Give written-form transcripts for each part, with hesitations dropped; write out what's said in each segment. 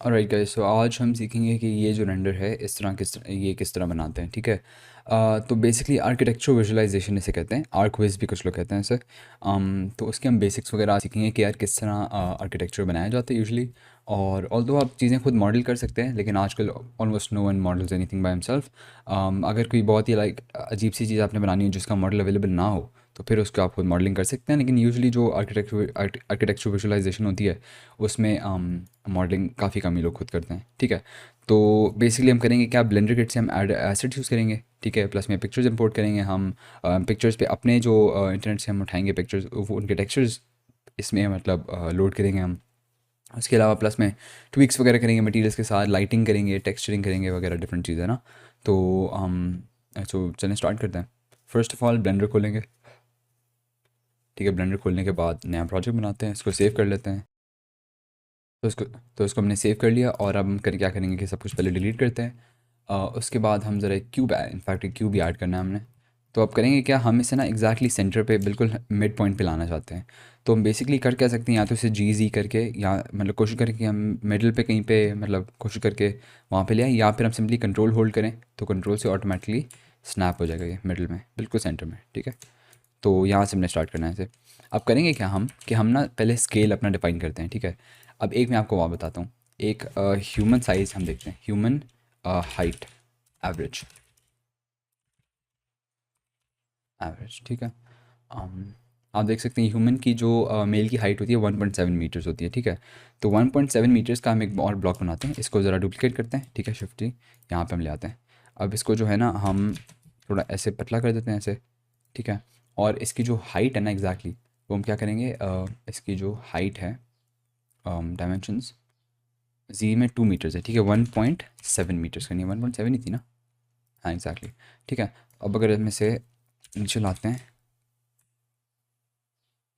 Alright guys, सो आज हम सीखेंगे कि ये जो रेंडर है ये किस तरह बनाते हैं। ठीक है। तो बेसिकली आर्किटेक्चर विजुअलाइजेशन इसे कहते हैं, आर्कविज भी कुछ लोग कहते हैं इसे। तो उसके हम बेसिक्स वगैरह सीखेंगे कि यार किस तरह आर्किटेक्चर बनाया जाता है यूजुअली। और ऑल्दो आप चीज़ें खुद मॉडल कर सकते हैं, लेकिन आजकल almost no one models anything by himself. अगर कोई बहुत ही लाइक अजीब सी चीज़ आपने बनानी हो जिसका मॉडल अवेलेबल ना हो, तो फिर उसको आप खुद मॉडलिंग कर सकते हैं। लेकिन यूजुअली जो आर्किटेक्चर विजुअलाइजेशन होती है उसमें मॉडलिंग काफ़ी कम ही लोग खुद करते हैं। ठीक है। तो बेसिकली हम करेंगे क्या, ब्लेंडर किट से हम ऐड एसेट्स यूज़ करेंगे। ठीक है। प्लस में पिक्चर्स इंपोर्ट करेंगे हम। पिक्चर्स पे अपने जो इंटरनेट से हम उठाएंगे पिक्चर्स, वो उनके टेक्सचर्स इसमें मतलब लोड करेंगे हम। उसके अलावा प्लस में ट्विक्स वगैरह करेंगे मटेरियल्स के साथ, लाइटिंग करेंगे, टेक्सचरिंग करेंगे वगैरह डिफरेंट चीज़ें ना। तो हम चलें स्टार्ट करते हैं। फर्स्ट ऑफ ऑल ब्लेंडर खोलेंगे। ठीक है। ब्लेंडर खोलने के बाद नया प्रोजेक्ट बनाते हैं, इसको सेव कर लेते हैं। तो इसको हमने सेव कर लिया, और अब हम क्या करेंगे कि सब कुछ पहले डिलीट करते हैं। उसके बाद हम ज़रा एक क्यूब इनफैक्ट एक क्यूब ही ऐड करना है हमने। तो अब करेंगे क्या, हम इसे ना एग्जैक्टली सेंटर पे बिल्कुल मिड पॉइंट पे लाना चाहते हैं। तो हम बेसिकली कर क्या सकते हैं, या तो इसे जी करके, या मतलब कोशिश करें कि हम मिडल पे कहीं पे मतलब कोशिश करके वहाँ पे ले आएं, या फिर हम सिंपली कंट्रोल होल्ड करें तो कंट्रोल से ऑटोमेटिकली स्नैप हो जाएगा ये मिडल में, बिल्कुल सेंटर में। ठीक है। तो यहाँ से हमने स्टार्ट करना है इसे। अब करेंगे क्या हम कि हम ना पहले स्केल अपना डिफाइन करते हैं। ठीक है। अब एक मैं आपको वहाँ बताता हूँ। एक ह्यूमन साइज़ हम देखते हैं, ह्यूमन हाइट एवरेज। एवरेज। ठीक है। आप देख सकते हैं ह्यूमन की जो मेल की हाइट होती है 1.7 मीटर्स होती है। ठीक है। तो 1.7 मीटर्स का हम एक और ब्लॉक बनाते हैं, इसको ज़रा डुप्लीकेट करते हैं। ठीक है। शिफ्ट जी यहाँ पे हम ले आते हैं। अब इसको जो है ना हम थोड़ा ऐसे पतला कर देते हैं ऐसे। ठीक है। और इसकी जो हाइट है ना एग्जैक्टली वो हम क्या करेंगे, इसकी जो हाइट है, डायमेंशंस जी में 2 मीटर्स है। ठीक है। 1.7 मीटर्स करनी है, 1.7 ही थी ना। हाँ एग्जैक्टली। ठीक है। अब अगर इसमें से नीचे लाते हैं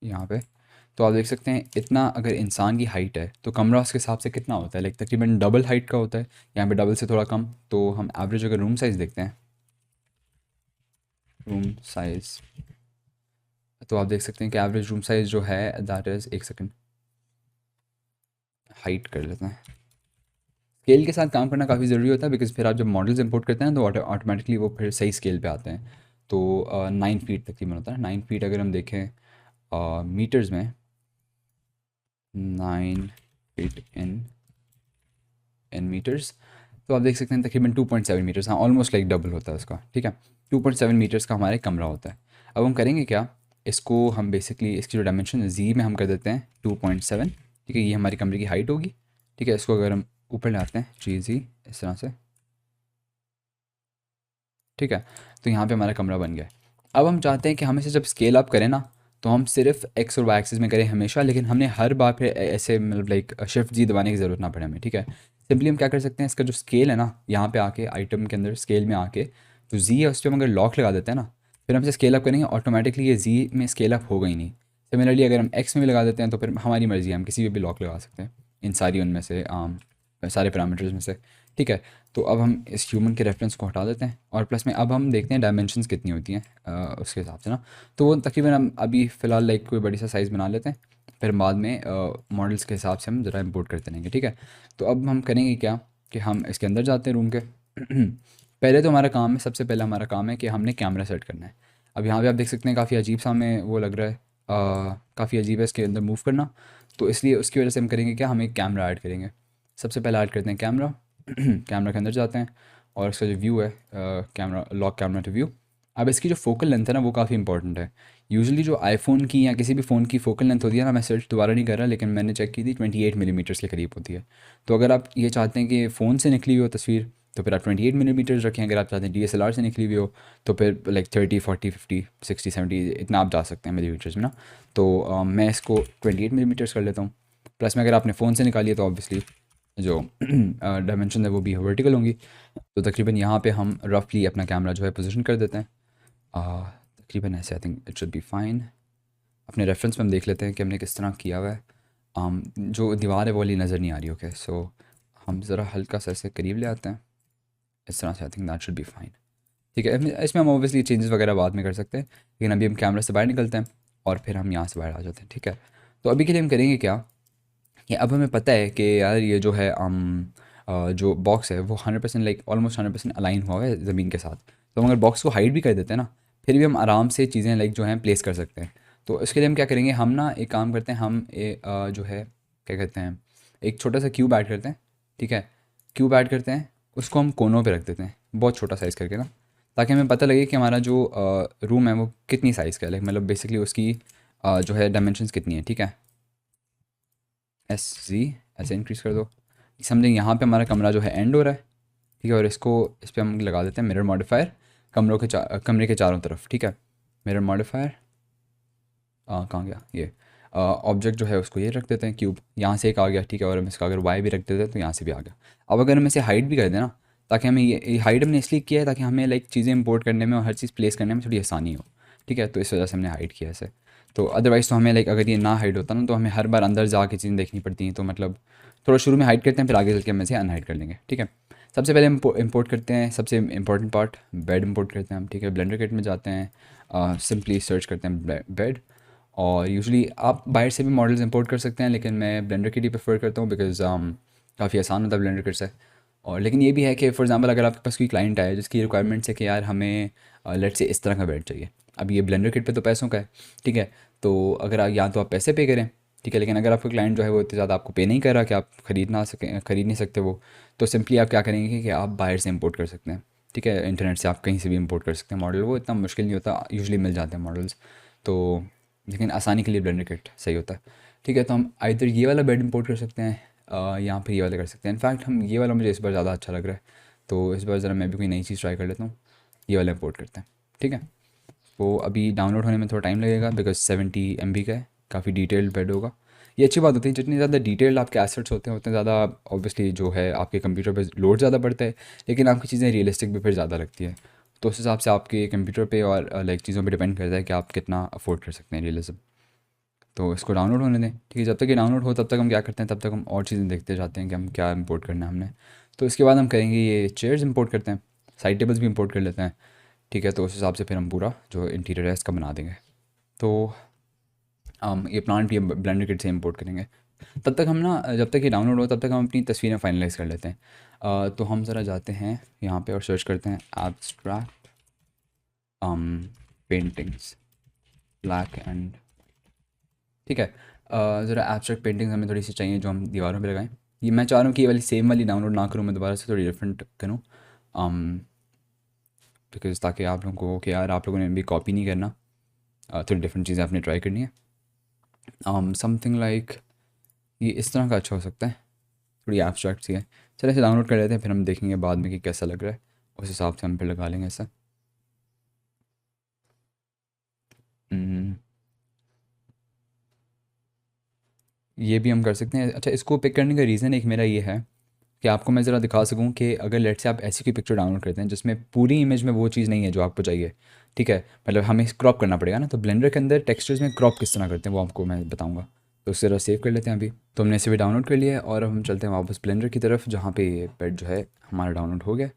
यहाँ पे, तो आप देख सकते हैं इतना अगर इंसान की हाइट है तो कमरा उसके हिसाब से कितना होता है, लाइक तकरीबन डबल हाइट का होता है। यहाँ पे डबल से थोड़ा कम। तो हम एवरेज अगर रूम साइज़ देखते हैं, रूम साइज़, तो आप देख सकते हैं कि एवरेज रूम साइज़ जो है दैट इज़, एक सेकंड हाइट कर लेते हैं। स्केल के साथ काम करना काफ़ी ज़रूरी होता है, बिकॉज़ फिर आप जब मॉडल्स इंपोर्ट करते हैं तो ऑटोमेटिकली वो फिर सही स्केल पे आते हैं। तो 9 फीट तकरीबन होता है। 9 फीट अगर हम देखें मीटर्स में, 9 फीट इन मीटर्स, तो आप देख सकते हैं तकरीबन 2.7 मीटर्स, हाँ ऑलमोस्ट लाइक डबल होता है उसका। ठीक है। 2.7 मीटर्स का हमारे कमरा होता है। अब हम करेंगे क्या, इसको हम बेसिकली इसकी जो डायमेंशन है जी में हम कर देते हैं 2.7। ठीक है। ये हमारी कमरे की हाइट होगी। ठीक है। इसको अगर हम ऊपर ले आते हैं जी इस तरह से। ठीक है। तो यहाँ पे हमारा कमरा बन गया है। अब हम चाहते हैं कि हम इसे जब स्केल अप करें ना, तो हम सिर्फ एक्स और वाई एक्सिस में करें हमेशा, लेकिन हमने हर बार फिर ऐसे मतलब लाइक शिफ्ट जी दबाने की ज़रूरत ना पड़े हमें। ठीक है। सिंपली हम क्या कर सकते हैं, इसका जो स्केल है ना, यहाँ पे आके आइटम के अंदर स्केल में आके जो जी है उस पर हम अगर लॉक लगा देते हैं ना, फिर हम इसे स्केल अप करेंगे ऑटोमेटिकली, ये जी में स्केल अप होगा ही नहीं। सिमिलरली अगर हम एक्स में भी लगा देते हैं तो फिर हमारी मर्ज़ी है, हम किसी भी लॉक लगा सकते हैं इन सारी उनमें से सारे पैरामीटर्स में से। ठीक है। तो अब हम इस ह्यूमन के रेफरेंस को हटा देते हैं, और प्लस में अब हम देखते हैं डायमेंशंस कितनी होती हैं उसके हिसाब से ना। तो वो तकरीबन हम अभी फ़िलहाल लाइक कोई बड़ी सा साइज़ बना लेते हैं, फिर बाद में मॉडल्स के हिसाब से हम ज़रा इंपोर्ट करते रहेंगे। ठीक है। तो अब हम करेंगे क्या कि हम इसके अंदर जाते हैं रूम के। पहले तो हमारा काम है, सबसे पहला हमारा काम है कि हमने कैमरा सेट करना है। अब यहाँ पे आप देख सकते हैं काफ़ी अजीब सा हमें वो लग रहा है, काफ़ी अजीब है इसके अंदर मूव करना। तो इसलिए उसकी वजह से हम करेंगे क्या, हम एक कैमरा ऐड करेंगे। सबसे पहले ऐड करते हैं कैमरा। कैमरा के अंदर जाते हैं, और इसका जो व्यू है, camera lock camera to view. अब इसकी जो फोकल लेंथ है ना वो काफ़ी इंपॉर्टेंट है। यूजुअली जो आईफोन की या किसी भी फ़ोन की फोकल लेंथ होती है ना, मैं सर्च दोबारा नहीं कर रहा लेकिन मैंने चेक की थी 28 मिलीमीटर्स के करीब होती है। तो अगर आप ये चाहते हैं कि फ़ोन से निकली हुई हो तस्वीर, तो फिर आप 28 मिलीमीटर्स रखें। अगर आप चाहते हैं DSLR से निकली हुई हो, तो फिर लाइक 30 40 50 60 70 इतना आप जा सकते हैं मिलीमीटर्स में ना। तो मैं इसको 28 मिलीमीटर्स कर लेता हूँ। प्लस में अगर आपने फ़ोन से निकाली है तो ऑब्वियसली जो डायमेंशन है वो भी वर्टिकल होंगी। तो तकरीबन यहाँ पे हम रफली अपना कैमरा जो है पोजीशन कर देते हैं, तकरीबन ऐसे। I think it should be fine. अपने रेफरेंस में हम देख लेते हैं कि हमने किस तरह किया हुआ है। जो दीवार है वो वाली नज़र नहीं आ रही। ओके। सो हम ज़रा हल्का सा ऐसे करीब ले आते हैं इस तरह से। I think that should be fine. ठीक है। इसमें हम ऑब्वियसली चेंजेस वगैरह बाद में कर सकते हैं, लेकिन अभी हम कैमरा से बाहर निकलते हैं और फिर हम यहाँ से बाहर आ जाते हैं। ठीक है। तो अभी के लिए हम करेंगे क्या ये अब हमें पता है कि यार ये जो है जो बॉक्स है वो 100% लाइक ऑलमोस्ट 100% अलाइन हुआ है ज़मीन के साथ। तो हम अगर बॉक्स को हाइड भी कर देते हैं ना, फिर भी हम आराम से चीज़ें लाइक जो हैं प्लेस कर सकते हैं। तो इसके लिए हम क्या करेंगे, हम ना एक काम करते हैं, हम जो है क्या कहते हैं, एक छोटा सा क्यूब ऐड करते हैं। ठीक है, क्यूब ऐड करते हैं, उसको हम कोनों पे रख देते हैं बहुत छोटा साइज़ करके ना, ताकि हमें पता लगे कि हमारा जो रूम है वो कितनी साइज़ का है, लाइक मतलब बेसिकली उसकी जो है डायमेंशंस कितनी है। ठीक है, SZ ऐसे इंक्रीज़ कर दो। समझें यहाँ पे हमारा कमरा जो है एंड हो रहा है। ठीक है, और इसको इस पे हम लगा देते हैं मिरर मॉडिफायर कमरे के चारों तरफ। ठीक है, मिरर मॉडिफायर कहाँ गया ये ऑब्जेक्ट जो है उसको ये रख देते हैं क्यूब, यहाँ से एक आ गया। ठीक है, और हम इसका अगर वाई भी रख देते हैं तो यहाँ से भी आ गया। अब अगर हम इसे हाइड भी कर दें ना, ताकि हमें ये हाइड हमने इसलिए किया है ताकि हमें लाइक चीज़ें इंपोर्ट करने में और हर चीज़ प्लेस करने में थोड़ी आसानी हो। ठीक है, तो इस वजह से हमने हाइड किया इसे। तो अदरवाइज़ तो हमें लाइक अगर ये ना हाइड होता ना तो हमें हर बार अंदर जाके चीज़ें देखनी पड़ती हैं। तो मतलब थोड़ा शुरू में हाइड करते हैं, फिर आगे चल के हम इसे अनहाइड कर लेंगे। ठीक है, सबसे पहले इंपोर्ट करते हैं, सबसे इंपॉर्टेंट पार्ट बेड इंपोर्ट करते हैं हम। ठीक है, ब्लेंडर किट में जाते हैं, सिंपली सर्च करते हैं बेड। और यूजुअली आप बाहर से भी मॉडल्स इंपोर्ट कर सकते हैं, लेकिन मैं ब्लेंडर किट ही प्रेफर करता हूँ बिकॉज़ काफ़ी आसान होता है ब्लेंडर किट से। और लेकिन ये भी है कि फॉर एग्जांपल अगर आपके पास कोई क्लाइंट आए जिसकी रिक्वायरमेंट्स है कि यार हमें लेट से इस तरह का बेड चाहिए, अब ये ब्लेंडर किट पे तो पैसों का है। ठीक है, तो अगर या तो आप पैसे पे करें, ठीक है, लेकिन अगर आपका क्लाइंट जो है वो इतने ज़्यादा आपको पे नहीं कर रहा कि आप खरीद नहीं सकते वो, तो सिंपली आप क्या करेंगे कि आप बाहर से इंपोर्ट कर सकते हैं। ठीक है, इंटरनेट से आप कहीं से भी इंपोर्ट कर सकते हैं मॉडल, वो इतना मुश्किल नहीं होता, यूजुअली मिल जाते हैं मॉडल्स। तो लेकिन आसानी के लिए ब्लेंडर किट सही होता है। ठीक है, तो हम आइदर ये वाला बेड इंपोर्ट कर सकते हैं या फिर ये वाला कर सकते हैं। इनफैक्ट हम ये वाला मुझे इस बार ज़्यादा अच्छा लग रहा है, तो इस बार ज़रा मैं भी कोई नई चीज़ ट्राई कर लेता हूँ। ये वाला इंपोर्ट करते हैं। ठीक है, वो अभी डाउनलोड होने में थोड़ा टाइम लगेगा बिकॉज 70 MB का है, काफ़ी डिटेल्ड बेड होगा। ये अच्छी बात होती है, जितनी ज़्यादा डिटेल्ड आपके एसेट्स होते हैं उतने ज़्यादा ऑब्वियसली जो है आपके कंप्यूटर पे लोड ज़्यादा पड़ता है, लेकिन आपकी चीज़ें रियलिस्टिक भी फिर ज़्यादा लगती है। तो उस हिसाब से आपके कंप्यूटर पे और लाइक चीज़ों पे डिपेंड करता है कि आप कितना अफोर्ड कर सकते हैं रियलिज्म। तो इसको डाउनलोड होने दें। ठीक है, जब तक ये डाउनलोड हो तब तक हम क्या करते हैं, तब तक हम और चीज़ें देखते जाते हैं कि हम क्या इंपोर्ट करना है हमने। तो इसके बाद हम करेंगे ये चेयर्स इंपोर्ट करते हैं, साइड टेबल्स भी इंपोर्ट कर लेते हैं। ठीक है, तो उस हिसाब से फिर हम पूरा जो इंटीरियर है इसका बना देंगे। तो हम ये प्लांट भी ब्लेंडर किट से इंपोर्ट करेंगे। तब तक हम ना जब तक ये डाउनलोड हो तब तक हम अपनी तस्वीरें फाइनलाइज कर लेते हैं। तो हम ज़रा जाते हैं यहाँ पे और सर्च करते हैं एब्स्ट्रैक्ट पेंटिंग्स ब्लैक एंड। ठीक है, ज़रा एब्स्ट्रैक्ट पेंटिंग्स हमें थोड़ी सी चाहिए जो हम दीवारों पे लगाएं। ये मैं चाह रहा हूँ कि ये वाली सेम वाली डाउनलोड ना करूँ, मैं दोबारा से थोड़ी डिफरेंट करूँ बिकॉज ताकि आप लोगों को कि यार आप लोगों ने भी कॉपी नहीं करना, थोड़ी डिफरेंट चीज़ें आपने ट्राई करनी है। समथिंग लाइक ये इस तरह का अच्छा हो सकता है, थोड़ी एब्स्ट्रैक्ट सी है। चलिए इसे डाउनलोड कर लेते हैं, फिर हम देखेंगे बाद में कि कैसा लग रहा है, उस हिसाब से हम फिर लगा लेंगे ऐसा। हम्म, ये भी हम कर सकते हैं। अच्छा, इसको पिक करने का रीज़न एक मेरा ये है कि आपको मैं ज़रा दिखा सकूं कि अगर लेट से आप ऐसी कोई पिक्चर डाउनलोड करते हैं जिसमें पूरी इमेज में वो चीज़ नहीं है जो आपको चाहिए। ठीक है, मतलब हमें क्रॉप करना पड़ेगा ना, तो ब्लेंडर के अंदर टेक्सचर्स में क्रॉप किस तरह करते हैं वो आपको मैं बताऊंगा। तो उससे ज़रा सेव कर लेते हैं अभी। तो हमने इसे भी डाउनलोड कर लिया है और अब हम चलते हैं वापस ब्लेंडर की तरफ जहाँ पे ये बेड जो है हमारा डाउनलोड हो गया।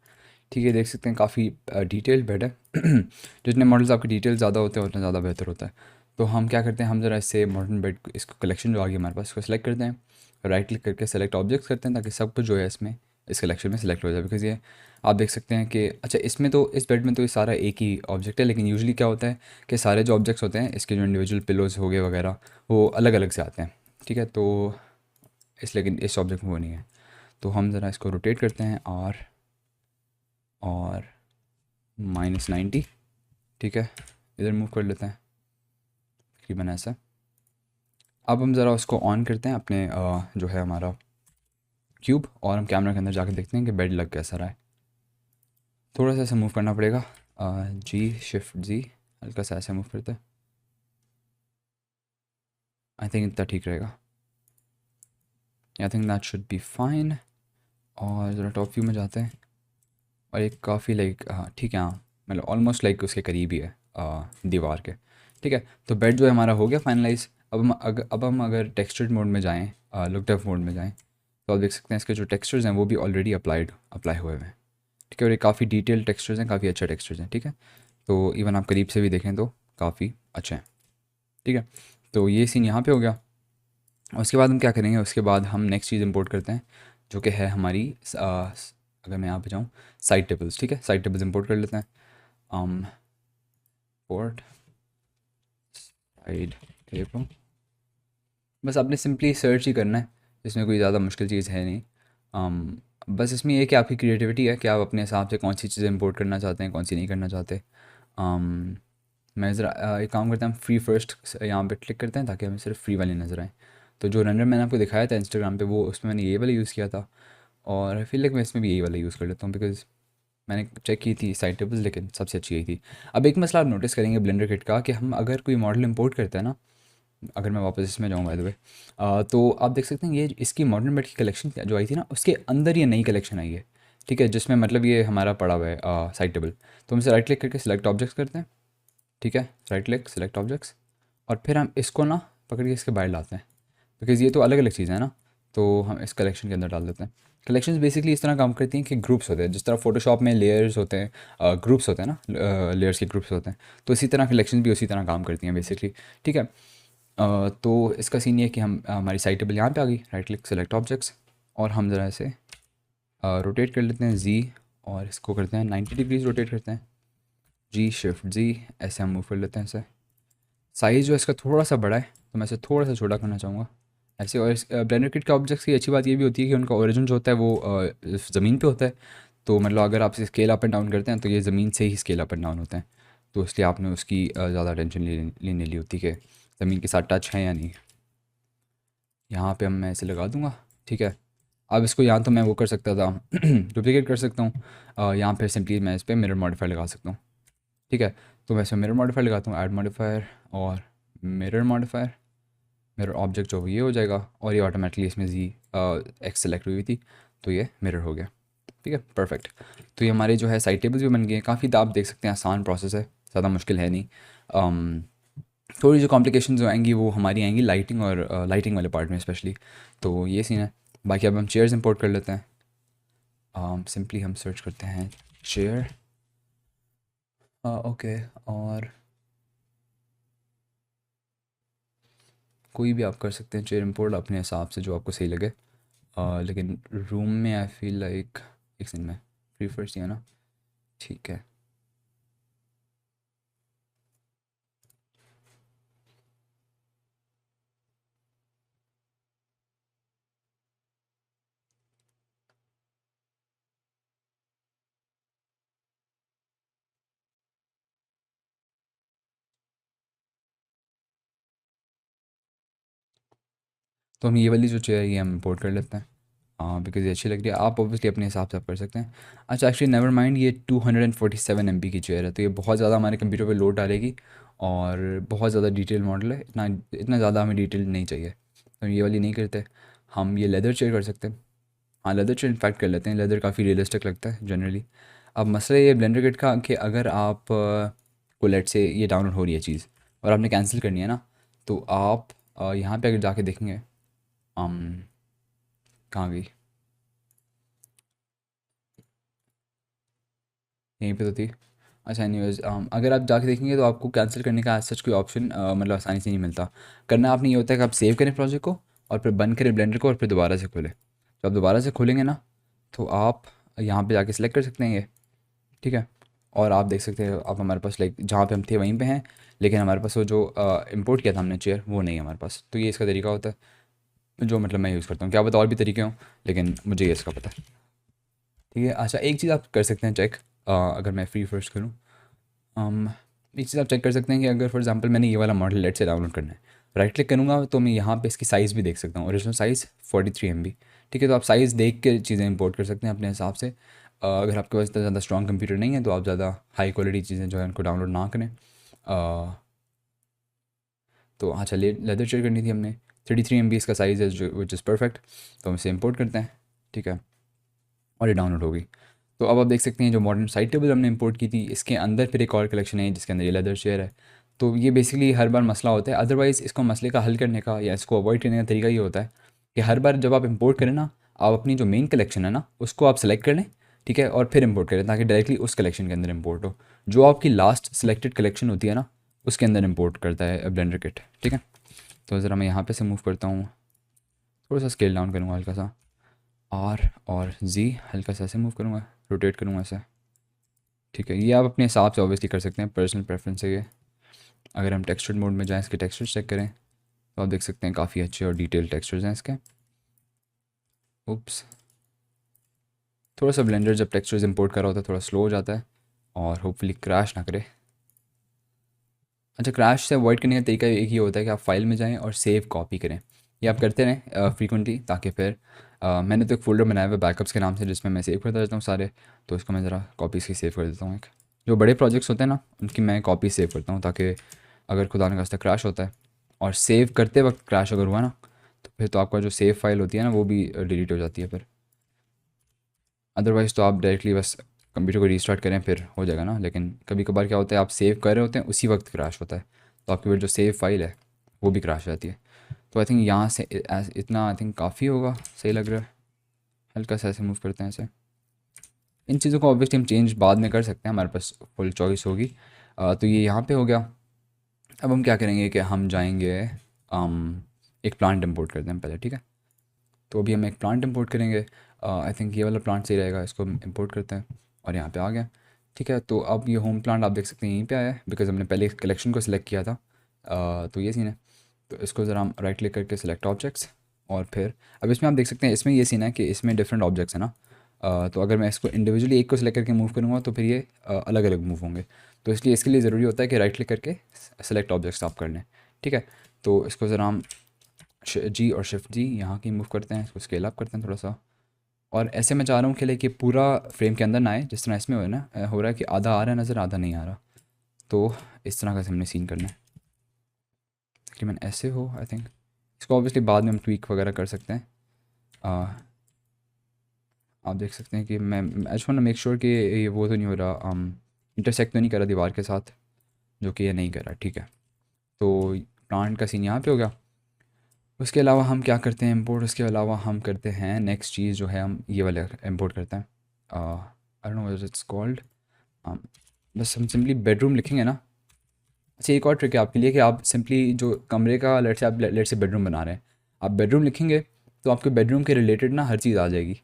ठीक है, देख सकते हैं काफ़ी डिटेल बेड है। जितने मॉडल्स आपके डिटेल ज़्यादा होते हैं उतना ज़्यादा बेहतर होता है। तो हम क्या करते हैं, हम ज़रा इससे मॉडर्न बेड इसको कलेक्शन जो आ गई हमारे पास, इसको सेलेक्ट करते हैं, राइट क्लिक करके सेलेक्ट ऑब्जेक्ट्स करते हैं ताकि सब कुछ जो है इसमें इस कलेक्शन में सेलेक्ट हो जाए। बिकॉज़ ये आप देख सकते हैं कि अच्छा इसमें तो इस बेड में तो ये सारा एक ही ऑब्जेक्ट है, लेकिन यूजुअली क्या होता है कि सारे जो ऑब्जेक्ट्स होते हैं इसके जो इंडिविजुअल पिलोज हो गए वगैरह वो अलग अलग से आते हैं। ठीक है, तो इसलिए लेकिन इस ऑब्जेक्ट में वो नहीं है। तो हम ज़रा इसको रोटेट करते हैं और -90। ठीक है, इधर मूव कर लेते हैं तकरीबन ऐसा। अब हम ज़रा उसको ऑन करते हैं अपने जो है हमारा क्यूब, और हम कैमरा के अंदर जाकर देखते हैं कि बेड लग कैसा रहा है। थोड़ा सा ऐसे मूव करना पड़ेगा, Shift G, हल्का सा ऐसे मूव करते हैं। आई थिंक इतना ठीक रहेगा, I think that should be fine. और ज़रा टॉप व्यू में जाते हैं और एक काफ़ी लाइक हाँ ठीक है, हाँ मतलब ऑलमोस्ट लाइक उसके करीब ही है दीवार के। ठीक है, तो बेड जो है हमारा हो गया फाइनलाइज। अब हम अगर टेक्सचर्ड मोड में जाएँ, लुक डेप्थ मोड में जाएँ, तो आप देख सकते हैं इसके जो टेक्सचर्स हैं वो भी ऑलरेडी अप्लाई हुए हुए हैं। ठीक है, और ये काफ़ी डिटेल टेक्सचर्स हैं, काफ़ी अच्छे टेक्सचर्स हैं। ठीक है, तो इवन आप करीब से भी देखें तो काफ़ी अच्छे हैं। ठीक है, तो ये सीन यहाँ पे हो गया। उसके बाद हम क्या करेंगे, उसके बाद हम नेक्स्ट चीज़ इंपोर्ट करते हैं जो कि है हमारी अगर मैं यहाँ पे जाऊँ, साइड टेबल्स। ठीक है, साइड टेबल्स इंपोर्ट कर लेते हैं। पोर्ट साइड टेबल, बस आपने सिंपली सर्च ही करना है, इसमें कोई ज़्यादा मुश्किल चीज़ है नहीं। बस इसमें ये कि आपकी क्रिएटिविटी है कि आप अपने हिसाब से कौन सी चीज़ें इंपोर्ट करना चाहते हैं, कौन सी नहीं करना चाहते। um, मैं ज़रा एक काम करता हूँ, फ्री फर्स्ट यहाँ पे क्लिक करते हैं ताकि हमें सिर्फ फ्री वाली नज़र आए। तो जो रनर मैंने आपको दिखाया था इंस्टाग्राम पे, वो उसमें मैंने ये वाला यूज़ किया था, और आई फील लाइक मैं इसमें भी यही वाला यूज़ कर लेता हूँ, बिकॉज मैंने चेक की थी साइड टेबल्स, लेकिन सबसे अच्छी यही थी। अब एक मसला आप नोटिस करेंगे ब्लेंडर किट का, कि हम अगर कोई मॉडल इंपोर्ट करते हैं ना, अगर मैं वापस इसमें जाऊँ बाय द वे, तो आप देख सकते हैं ये इसकी मॉडर्न बेड की कलेक्शन जो आई थी ना, उसके अंदर ये नई कलेक्शन आई है। ठीक है, जिसमें मतलब ये हमारा पड़ा हुआ है साइड टेबल। तो हम इसे राइट क्लिक करके सिलेक्ट ऑब्जेक्ट्स करते हैं। ठीक है, राइट क्लिक सिलेक्ट ऑब्जेक्ट्स, और फिर हम इसको ना पकड़ के इसके बाहर लाते हैं, बिकॉज़ ये तो अलग अलग चीज़ें हैं ना। तो हम इस कलेक्शन के अंदर डाल देते हैं। कलेक्शंस बेसिकली इस तरह काम करती हैं कि ग्रुप्स होते हैं, जिस तरह फोटोशॉप में लेयर्स होते हैं, ग्रुप्स होते हैं ना, लेयर्स के ग्रुप्स होते हैं, तो इसी तरह कलेक्शन भी उसी तरह काम करती हैं बेसिकली। ठीक है, तो इसका सीन ये है कि हम हमारी साइड टेबल यहाँ पे आ गई, राइट क्लिक सेलेक्ट ऑब्जेक्ट्स, और हम ज़रा इसे रोटेट कर लेते हैं जी, और इसको करते हैं 90 डिग्रीज रोटेट करते हैं, जी शिफ्ट जी, ऐसे हम मूव कर लेते हैं इसे। साइज़ जो इसका थोड़ा सा बड़ा है, तो मैं इसे थोड़ा सा छोटा करना चाहूँगा ऐसे। और इस ब्लेंडर किट के ऑब्जेक्ट्स की अच्छी बात ये भी होती है कि उनका ओरिजिन जो होता है वो ज़मीन पे होता है। तो मतलब अगर आप इसे स्केल अप एंड डाउन करते हैं तो ये ज़मीन से ही स्केल अप एंड डाउन होते हैं। तो इसलिए आपने उसकी ज़्यादा टेंशन लेने ली होती है कि ज़मीन के साथ टच है या नहीं। यहाँ पे हम मैं इसे लगा दूँगा। ठीक है, अब इसको यहाँ तो मैं वो कर सकता था डुप्लीकेट कर सकता हूँ, यहाँ पे सिंपली मैं इस पर मिरर मॉडिफायर लगा सकता हूँ। ठीक है, तो मैं इसमें मिरर मॉडिफायर लगाता हूँ, ऐड मॉडिफायर और मिरर मॉडिफायर। मिरर ऑब्जेक्ट जो ये हो जाएगा, और ये ऑटोमेटिकली इसमें जी एक्स सेलेक्ट हुई थी, तो ये मिरर हो गया। ठीक है, परफेक्ट। तो ये हमारे जो है साइड टेबल्स भी बन गए हैं। काफ़ी आप देख सकते हैं आसान प्रोसेस है, ज़्यादा मुश्किल है नहीं। थोड़ी जो कॉम्प्लिकेशंस जो आएंगी वो हमारी आएंगी लाइटिंग और लाइटिंग वाले पार्ट में स्पेशली। तो ये सीन है। बाकी अब हम चेयर्स इंपोर्ट कर लेते हैं। सिंपली हम सर्च करते हैं चेयर, ओके, और कोई भी आप कर सकते हैं चेयर इंपोर्ट अपने हिसाब से जो आपको सही लगे। लेकिन रूम में आई फील लाइक एक सेकंड में प्रीफर्स दिया ना। ठीक है, तो हम ये वाली जो चेयर है ये हम इंपोर्ट कर लेते हैं। हाँ, बिकॉज़ ये अच्छी लग रही है। आप ऑब्वियसली अपने हिसाब से आप कर सकते हैं। अच्छा, एक्चुअली नेवर माइंड, ये 247 MB की चेयर है, तो ये बहुत ज़्यादा हमारे कंप्यूटर पे लोड डालेगी, और बहुत ज़्यादा डिटेल मॉडल है, इतना इतना ज़्यादा हमें डिटेल नहीं चाहिए, तो ये वाली नहीं करते। हम ये लेदर चेयर कर सकते हैं। हाँ, लेदर चेयर इनफैक्ट कर लेते हैं, लेदर काफ़ी रियलिस्टिक लगता है जनरली। अब मसला ये ब्लेंडर किट का कि अगर आप को लेट से ये डाउनलोड हो रही है चीज़ और आपने कैंसिल करनी है ना, तो आप यहाँ पे अगर जाके देखेंगे, हम कहाँ गई, यहीं पे तो थी। अच्छा, एनीवेज, अगर आप जाके देखेंगे तो आपको कैंसिल करने का एज सच कोई ऑप्शन मतलब आसानी से नहीं मिलता। करना आपने ये होता है कि आप सेव करें प्रोजेक्ट को, और फिर बंद करें ब्लेंडर को, और फिर दोबारा से खोलें। तो आप दोबारा से खोलेंगे ना, तो आप यहाँ पे जाके सिलेक्ट कर सकते हैं ये। ठीक है, और आप देख सकते हैं आप हमारे पास लाइक जहाँ पे हम थे वहीं पे हैं, लेकिन हमारे पास वो जो इंपोर्ट किया था हमने चेयर, वो नहीं है हमारे पास। तो ये इसका तरीका होता है जो मतलब मैं यूज़ करता हूँ। क्या पता और भी तरीके हों, लेकिन मुझे ये इसका पता है। ठीक है, अच्छा, एक चीज़ आप कर सकते हैं चेक, अगर मैं फ्री फर्स्ट करूँ, um, एक चीज़ आप चेक कर सकते हैं कि अगर फॉर एग्जांपल मैंने ये वाला मॉडल लेट से डाउनलोड करना है, राइट क्लिक करूँगा तो मैं यहाँ पे इसकी साइज़ भी देख सकता हूँ, ओरिजिनल साइज़ 43 MB। ठीक है, तो आप साइज़ देख के चीज़ें इंपोर्ट कर सकते हैं अपने हिसाब से। अगर आपके पास इतना ज़्यादा स्ट्रॉन्ग कंप्यूटर नहीं है तो आप ज़्यादा हाई क्वालिटी चीज़ें जो है उनको डाउनलोड ना करें। तो हाँ, चलिए, लेदर चेयर करनी थी हमने, 33 MB इसका साइज़ है, जो विच इज़ परफेक्ट। तो हम इसे इंपोर्ट करते हैं। ठीक है, और ये डाउनलोड हो गई। तो अब आप देख सकते हैं जो मॉडर्न साइड टेबल हमने इंपोर्ट की थी, इसके अंदर फिर एक और कलेक्शन है जिसके अंदर ये लेदर शेयर है। तो ये बेसिकली हर बार मसला होता है। अदरवाइज़ इसको मसले का हल करने का या इसको अवॉइड करने का तरीका ये होता है कि हर बार जब आप इंपोर्ट करें ना, आप अपनी जो मेन कलेक्शन है ना उसको आप सेलेक्ट कर लें। ठीक है, और फिर इंपोर्ट करें ताकि डायरेक्टली उस कलेक्शन के अंदर इंपोर्ट हो। जो आपकी लास्ट सेलेक्टेड कलेक्शन होती है ना, उसके अंदर इंपोर्ट करता है ब्लेंडर किट। ठीक है, तो ज़रा मैं यहाँ पे से मूव करता हूँ थोड़ा सा स्केल डाउन करूँगा हल्का सा, आर और जी हल्का सा ऐसे मूव करूँगा, रोटेट करूँगा ऐसे। ठीक है, ये आप अपने हिसाब से ऑब्वियसली कर सकते हैं, पर्सनल प्रेफरेंस है ये। अगर हम टेक्सचर मोड में जाएँ, इसके टेक्सचर चेक करें, तो आप देख सकते हैं काफ़ी अच्छे और डिटेल टेक्सचर्स हैं इसके। उप्स, थोड़ा सा ब्लेंडर जब टेक्सचर्स इंपोर्ट कर रहा होता है थोड़ा स्लो हो जाता है, और होपफुली क्रैश ना करे। अच्छा, क्रैश से अवॉइड करने का तरीका एक ही होता है कि आप फाइल में जाएं और सेव कॉपी करें। ये आप करते रहें फ्रीक्वेंटली, ताकि फिर मैंने तो एक फ़ोल्डर बनाया हुआ है बैकअप्स के नाम से, जिसमें मैं सेव करता रहता हूँ सारे। तो इसको मैं ज़रा कॉपीज़ की सेव कर देता हूँ। एक जो बड़े प्रोजेक्ट्स होते हैं ना, उनकी मैं कॉपी सेव करता हूँ, ताकि अगर खुदा न खास्ता क्रैश होता है, और सेव करते वक्त क्रैश अगर हुआ ना, तो फिर तो आपका जो सेव फाइल होती है ना, वो भी डिलीट हो जाती है फिर। अदरवाइज़ तो आप डायरेक्टली बस कंप्यूटर को रीस्टार्ट करें फिर हो जाएगा ना। लेकिन कभी कभार क्या होता है, आप सेव कर रहे होते हैं उसी वक्त क्रैश होता है, तो आपकी फिर जो सेव फाइल है वो भी क्रैश हो जाती है। तो आई थिंक यहाँ से इतना आई थिंक काफ़ी होगा, सही लग रहा है। हल्का सा ऐसे मूव करते हैं ऐसे। इन चीज़ों को ऑब्वियसली हम चेंज बाद में कर सकते हैं, हमारे पास फुल चॉइस होगी। तो ये यहाँ पे हो गया। अब हम क्या करेंगे कि हम जाएंगे, एक प्लांट इंपोर्ट करते हैं पहले, ठीक है। तो अभी हम एक प्लांट इंपोर्ट करेंगे। आई थिंक ये वाला प्लांट सही रहेगा, इसको हम इंपोर्ट करते हैं और यहाँ पे आ गया। ठीक है, तो अब ये होम प्लांट आप देख सकते हैं यहीं पे आया है, बिकॉज हमने पहले इस कलेक्शन को सिलेक्ट किया था। तो ये सीन है। तो इसको ज़रा हम राइट क्लिक करके सिलेक्ट ऑब्जेक्ट्स, और फिर अब इसमें आप देख सकते हैं, इसमें ये सीन है कि इसमें डिफरेंट ऑब्जेक्ट्स हैं ना। तो अगर मैं इसको इंडिविजुअली एक को सिलेक्ट करके मूव करूँगा तो फिर ये अलग अलग मूव होंगे। तो इसलिए इसके लिए ज़रूरी होता है कि राइट क्लिक करके सेलेक्ट ऑब्जेक्ट्स आप कर लें। ठीक है, तो इसको ज़रा हम जी और शिफ्ट जी यहाँ की मूव करते हैं, इसको स्केल अप करते हैं थोड़ा सा। और ऐसे मैं चाह रहा हूँ कि कि पूरा फ्रेम के अंदर ना आए, जिस तरह इसमें हो ना, हो रहा है कि आधा आ रहा है नज़र, आधा नहीं आ रहा। तो इस तरह का हमने सीन करना है, तकरीबन ऐसे हो आई थिंक। इसको ऑब्वियसली बाद में हम ट्वीक वगैरह कर सकते हैं। आ, आप देख सकते हैं कि मैं I just want to make sure कि ये वो तो नहीं हो रहा, इंटरसेक्ट तो नहीं कर रहा दीवार के साथ, जो कि ये नहीं कर रहा। ठीक है, तो प्लांट का सीन यहाँ पे हो गया। उसके अलावा हम क्या करते हैं इंपोर्ट, उसके अलावा हम करते हैं नेक्स्ट चीज़ जो है, हम ये वाले इंपोर्ट करते हैं। I don't know what it's called. बस हम सिंपली बेडरूम लिखेंगे ना। अच्छा, एक और ट्रिक है आपके लिए कि आप सिंपली जो कमरे का, लेट से आप लेट से बेडरूम बना रहे हैं, आप बेडरूम लिखेंगे तो आपके बेडरूम के रिलेटेड ना हर चीज़ आ जाएगी।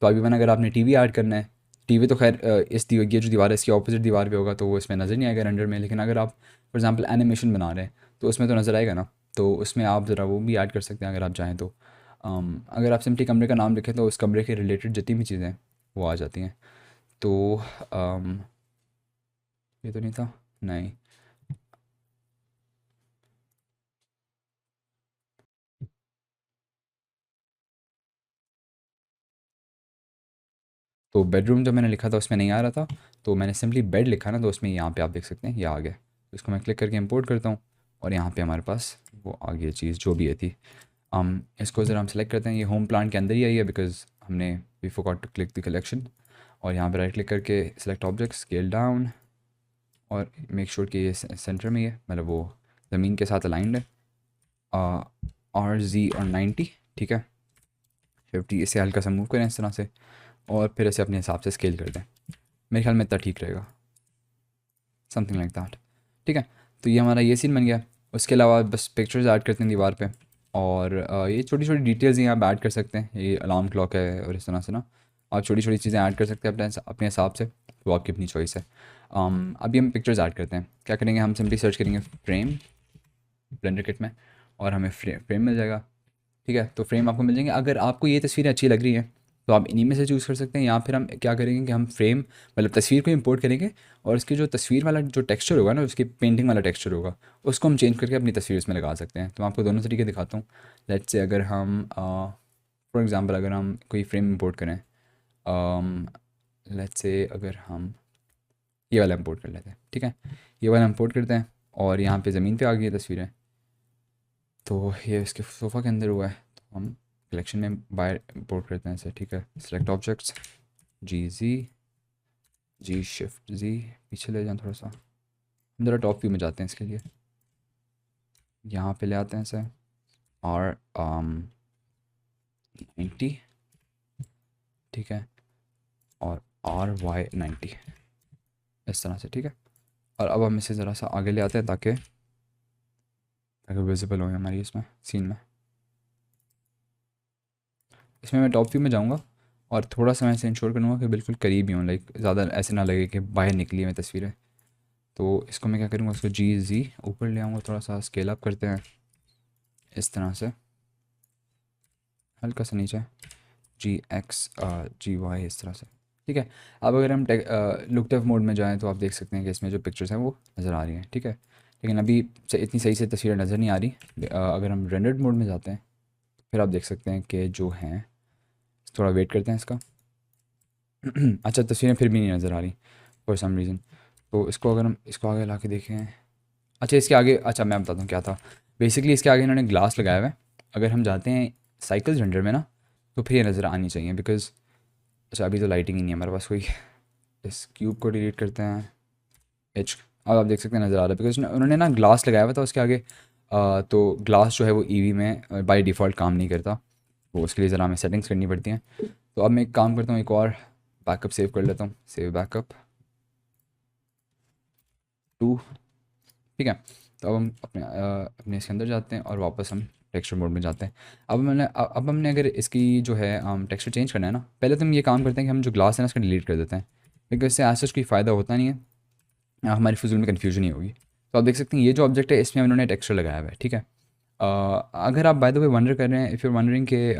तो अभी मैंने, अगर आपने टीवी ऐड करना है, टीवी तो खैर ये जो दीवार है इसकी ऑपोजिट दीवार पे होगा, तो वो इसमें नज़र नहीं आएगा रेंडर में। लेकिन अगर आप फॉर एग्जांपल एनिमेशन बना रहे हैं तो उसमें तो नज़र आएगा ना। तो उसमें आप ज़रा वो भी ऐड कर सकते हैं अगर आप चाहें तो। अगर आप सिंपली कमरे का नाम लिखें तो उस कमरे के रिलेटेड जितनी भी चीज़ें हैं वो आ जाती हैं। तो um, ये तो नहीं था, नहीं। तो बेडरूम जो मैंने लिखा था उसमें नहीं आ रहा था, तो मैंने सिंपली बेड लिखा ना, तो उसमें यहाँ पे आप देख सकते हैं ये आ गया। तो इसको मैं क्लिक करके इंपोर्ट करता हूँ, और यहाँ पे हमारे पास वो आ गई चीज़ जो भी ये थी। इसको ज़रा हम सेलेक्ट करते हैं, ये होम प्लान के अंदर ही आई है, बिकॉज हमने we forgot to click the collection. और यहाँ पे राइट क्लिक करके सेलेक्ट ऑब्जेक्ट, स्केल डाउन, और मेक श्योर कि ये सेंटर में ही है, मतलब वो ज़मीन के साथ अलाइंड है। आर जी और 90, ठीक है। 50, इसे हल्का सा मूव करें इस तरह से, और फिर इसे अपने हिसाब से स्केल कर दें। मेरे ख्याल में इतना ठीक रहेगा, समथिंग लाइक दैट। ठीक है, तो ये हमारा ये सीन बन गया। उसके अलावा बस पिक्चर्स ऐड करते हैं दीवार पे, और ये छोटी छोटी डिटेल्स यहाँ पे ऐड कर सकते हैं। ये अलार्म क्लॉक है और इस तरह से ना, आप छोटी छोटी चीज़ें ऐड कर सकते हैं अपने अपने हिसाब से, वो आपकी अपनी चॉइस है। अभी हम पिक्चर्स ऐड करते हैं। क्या करेंगे, हम सिंपली सर्च करेंगे फ्रेम ब्लेंडर किट में, और हमें फ्रेम मिल जाएगा। ठीक है, तो फ्रेम आपको मिल जाएंगे। अगर आपको ये तस्वीरें अच्छी लग रही हैं तो आप इन्हीं में से चूज़ कर सकते हैं, या फिर हम क्या करेंगे कि हम फ्रेम मतलब तस्वीर को इंपोर्ट करेंगे, और उसकी जो तस्वीर वाला जो टेक्सचर होगा ना, उसकी पेंटिंग वाला टेक्सचर होगा, उसको हम चेंज करके अपनी तस्वीर इसमें लगा सकते हैं। तो मैं आपको दोनों तरीके दिखाता हूँ। लेट्स से अगर हम फॉर एग्ज़ाम्पल अगर हम कोई फ्रेम इंपोर्ट करें, लेट्स से अगर हम ये वाला इंपोर्ट कर लेते हैं, ठीक है। ये वाला इंपोर्ट करते हैं, और यहाँ पे ज़मीन पे आ गई है तस्वीरें। तो ये इसके सोफ़ा के अंदर हुआ है, तो हम कलेक्शन में बाय इंपोर्ट करते हैं इसे। ठीक है, सेलेक्ट ऑब्जेक्ट्स, जी जी, जी शिफ्ट जी, पीछे ले जाएं थोड़ा सा, हम ज़रा टॉप व्यू में जाते हैं इसके लिए। यहाँ पे ले आते हैं इसे, और 90, ठीक है, और RY90, इस तरह से। ठीक है, और अब हम इसे ज़रा सा आगे ले आते हैं, ताकि ताकि विजिबल हो हमारी इसमें सीन में। इसमें मैं टॉप व्यू में जाऊँगा और थोड़ा सा मैं इसे इंश्योर करूँगा कि बिल्कुल करीब ही हूँ, लाइक ज़्यादा ऐसे ना लगे कि बाहर निकली हुई तस्वीरें। तो इसको मैं क्या करूँगा, इसको जी ऊपर ले आऊँगा, थोड़ा सा स्केल अप करते हैं इस तरह से, हल्का सा नीचे, GX GY इस तरह से, ठीक है। अब अगर हम लुक डेप्थ मोड में जाएं तो आप देख सकते हैं कि इसमें जो पिक्चर्स हैं वो नज़र आ रही हैं, ठीक है। लेकिन अभी इतनी सही से तस्वीरें नज़र नहीं आ रही। अगर हम रेंडर्ड मोड में जाते हैं फिर आप देख सकते हैं कि जो हैं, थोड़ा वेट करते हैं इसका। अच्छा, तस्वीरें फिर भी नहीं नज़र आ रही फॉर सम रीज़न। तो इसको अगर हम इसको आगे ला के देखें, अच्छा इसके आगे, अच्छा मैं बताता हूँ क्या था। बेसिकली इसके आगे इन्होंने ग्लास लगाया हुआ है। अगर हम जाते हैं साइकिल रेंडर में ना, तो फिर ये नज़र आनी चाहिए, बिकॉज़ अच्छा अभी तो लाइटिंग ही नहीं है हमारे पास कोई। इस क्यूब को डिलीट करते हैं, एच। अब आप देख सकते हैं नज़र आ रहा है, बिकॉज उन्होंने ना ग्लास लगाया हुआ था उसके आगे। तो ग्लास जो है वो ईवी में बाय डिफ़ॉल्ट काम नहीं करता, तो उसके लिए ज़रा हमें सेटिंग्स करनी पड़ती हैं। तो अब मैं एक काम करता हूँ, एक और बैकअप सेव कर लेता हूँ, सेव बैकअप टू, ठीक है। तो अब हम अपने इसके अंदर जाते हैं और वापस हम टेक्सचर मोड में जाते हैं। अब हमने अगर इसकी जो है टेक्सचर चेंज करना है ना, पहले तो हम ये काम करते हैं कि हम जो ग्लास है ना इसका डिलीट कर देते हैं, बिकॉज इससे ऐसा कोई फ़ायदा होता नहीं है, हमारी फिजूल में कन्फ्यूजन ही होगी। तो आप देख सकते हैं ये जो ऑब्जेक्ट है इसमें उन्होंने टेक्सचर लगाया हुआ है, ठीक है। अगर आप बाय द वे वंडर कर रहे हैं, इफ़ यू वंडरिंग कि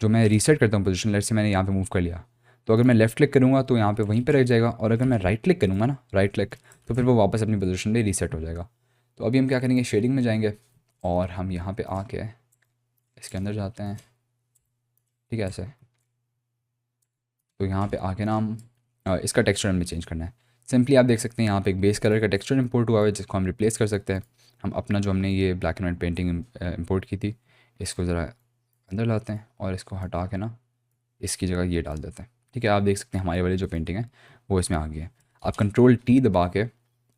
जो मैं रीसेट करता हूँ पोजीशन, लेट्स से मैंने यहाँ पे मूव कर लिया, तो अगर मैं लेफ़्ट क्लिक करूँगा तो यहाँ पे वहीं पे रह जाएगा, और अगर मैं राइट क्लिक करूँगा ना, राइट क्लिक, तो फिर वो वापस अपनी पोजीशन पे रीसेट हो जाएगा। तो अभी हम क्या करेंगे, शेडिंग में जाएंगे और हम यहाँ पे आके इसके अंदर जाते हैं, ठीक है ऐसे। तो यहाँ पे आके ना हम इसका टेक्सचर हमें चेंज करना है। सिंपली आप देख सकते हैं यहाँ पे एक बेस कलर का टेक्सचर इंपोर्ट हुआ है जिसको हम रिप्लेस कर सकते हैं। हम अपना जो हमने ये black and white painting import की थी, इसको ज़रा अंदर लाते हैं और इसको हटा के ना इसकी जगह ये डाल देते हैं, ठीक है। आप देख सकते हैं हमारी वाली जो पेंटिंग है वो इसमें आ गई है। आप कंट्रोल T दबा के,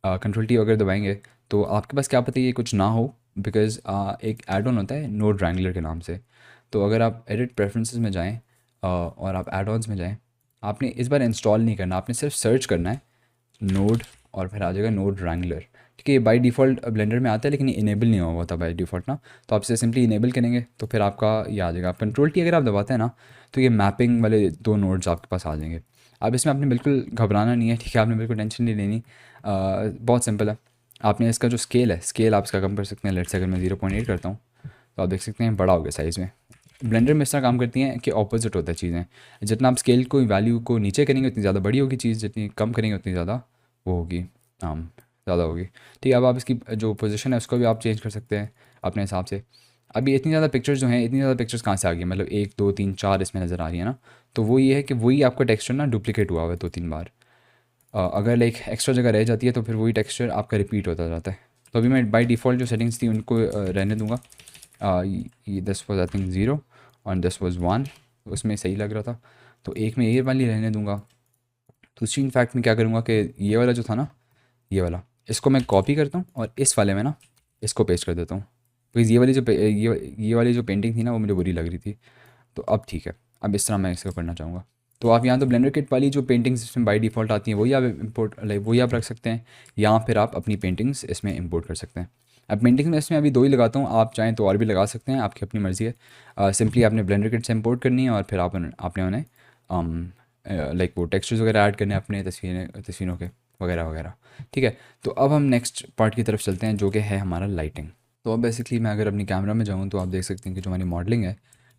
कंट्रोल T अगर दबाएंगे तो आपके पास क्या पता ये कुछ ना हो, बिकॉज़ एक ऐड ऑन होता है नोड रैंगलर के नाम से। तो अगर आप एडिट प्रेफरेंसेस में जाएँ और आप एड ऑन्स में जाएँ, आपने इस बार इंस्टॉल नहीं करना, आपने सिर्फ सर्च करना है नोड, और फिर आ जाएगा नोड रैंगलर, ठीक है। ये बाय डिफ़ॉल्ट ब्लेंडर में आता है लेकिन ये इनेबल नहीं हुआ होता बाय डिफ़ॉल्ट ना। तो आप इसे सिंपली इनेबल करेंगे तो फिर आपका ये आ जाएगा। कंट्रोल T अगर आप दबाते हैं ना, तो ये मैपिंग वाले दो नोड्स आपके पास आ जाएंगे। अब इसमें आपने बिल्कुल घबराना नहीं है, ठीक है, आपने बिल्कुल टेंशन नहीं लेनी। बहुत सिंपल है। आपने इसका जो स्केल है, स्केल आप इसका कम कर सकते हैं। लेट्स से अगर मैं 0.8 करता हूँ तो आप देख सकते हैं बड़ा हो गया साइज़ में। ब्लेंडर में इस तरह काम करती हैं कि ऑपोजिट होता है चीज़ें। जितना आप स्केल को वैल्यू को नीचे करेंगे उतनी ज़्यादा बड़ी होगी चीज़, जितनी कम करेंगे उतनी ज़्यादा वो होगी, ज़्यादा होगी, ठीक है। अब आप इसकी जो पोजीशन है उसको भी आप चेंज कर सकते हैं अपने हिसाब से। अभी इतनी ज़्यादा पिक्चर्स जो हैं, इतनी ज़्यादा पिक्चर्स कहाँ से आ गई, मतलब 1 2 3 4 इसमें नज़र आ रही है ना। तो वो ये है कि वही आपका टेक्सचर ना डुप्लीकेट हुआ हुआ है 2 3 बार। अगर लाइक एक्स्ट्रा जगह रह जाती है तो फिर वही टेक्सचर आपका रिपीट होता जाता है। तो अभी मैं बाय डिफ़ॉल्ट जो सेटिंग्स थी उनको रहने दूंगा। ये दिस वाज आई थिंक 0 और दिस वाज 1, उसमें सही लग रहा था, तो एक में ये वाली रहने दूंगा। दूसरी इनफैक्ट मैं क्या करूँगा कि ये वाला जो था ना, ये वाला, इसको मैं कॉपी करता हूँ और इस वाले में ना इसको पेस्ट कर देता हूँ, बिकॉज़ ये वाली जो पेंटिंग थी ना वो मुझे बुरी लग रही थी। तो अब ठीक है, अब इस तरह मैं इसको करना चाहूँगा। तो आप यहाँ तो ब्लेंडर किट वाली जो पेंटिंग्स इसमें बाय डिफ़ॉल्ट आती हैं वही आप इंपोर्ट, लाइक वही आप रख सकते हैं, या फिर आप अपनी पेंटिंग्स इसमें इंपोर्ट कर सकते हैं। अब पेंटिंग में इसमें अभी 2 ही लगाता हूँ, आप चाहें तो और भी लगा सकते हैं, आपकी अपनी मर्ज़ी है। सिंपली आपने ब्लेंडर किट से इंपोर्ट करनी है और फिर आपने उन्हें लाइक वो टेक्सचर्स वगैरह ऐड करने हैं अपने तस्वीरों के वगैरह वगैरह, ठीक है। तो अब हम नेक्स्ट पार्ट की तरफ चलते हैं जो कि है हमारा लाइटिंग। तो अब बेसिकली मैं अगर अपनी कैमरा में जाऊँ तो आप देख सकते हैं कि जो हमारी मॉडलिंग है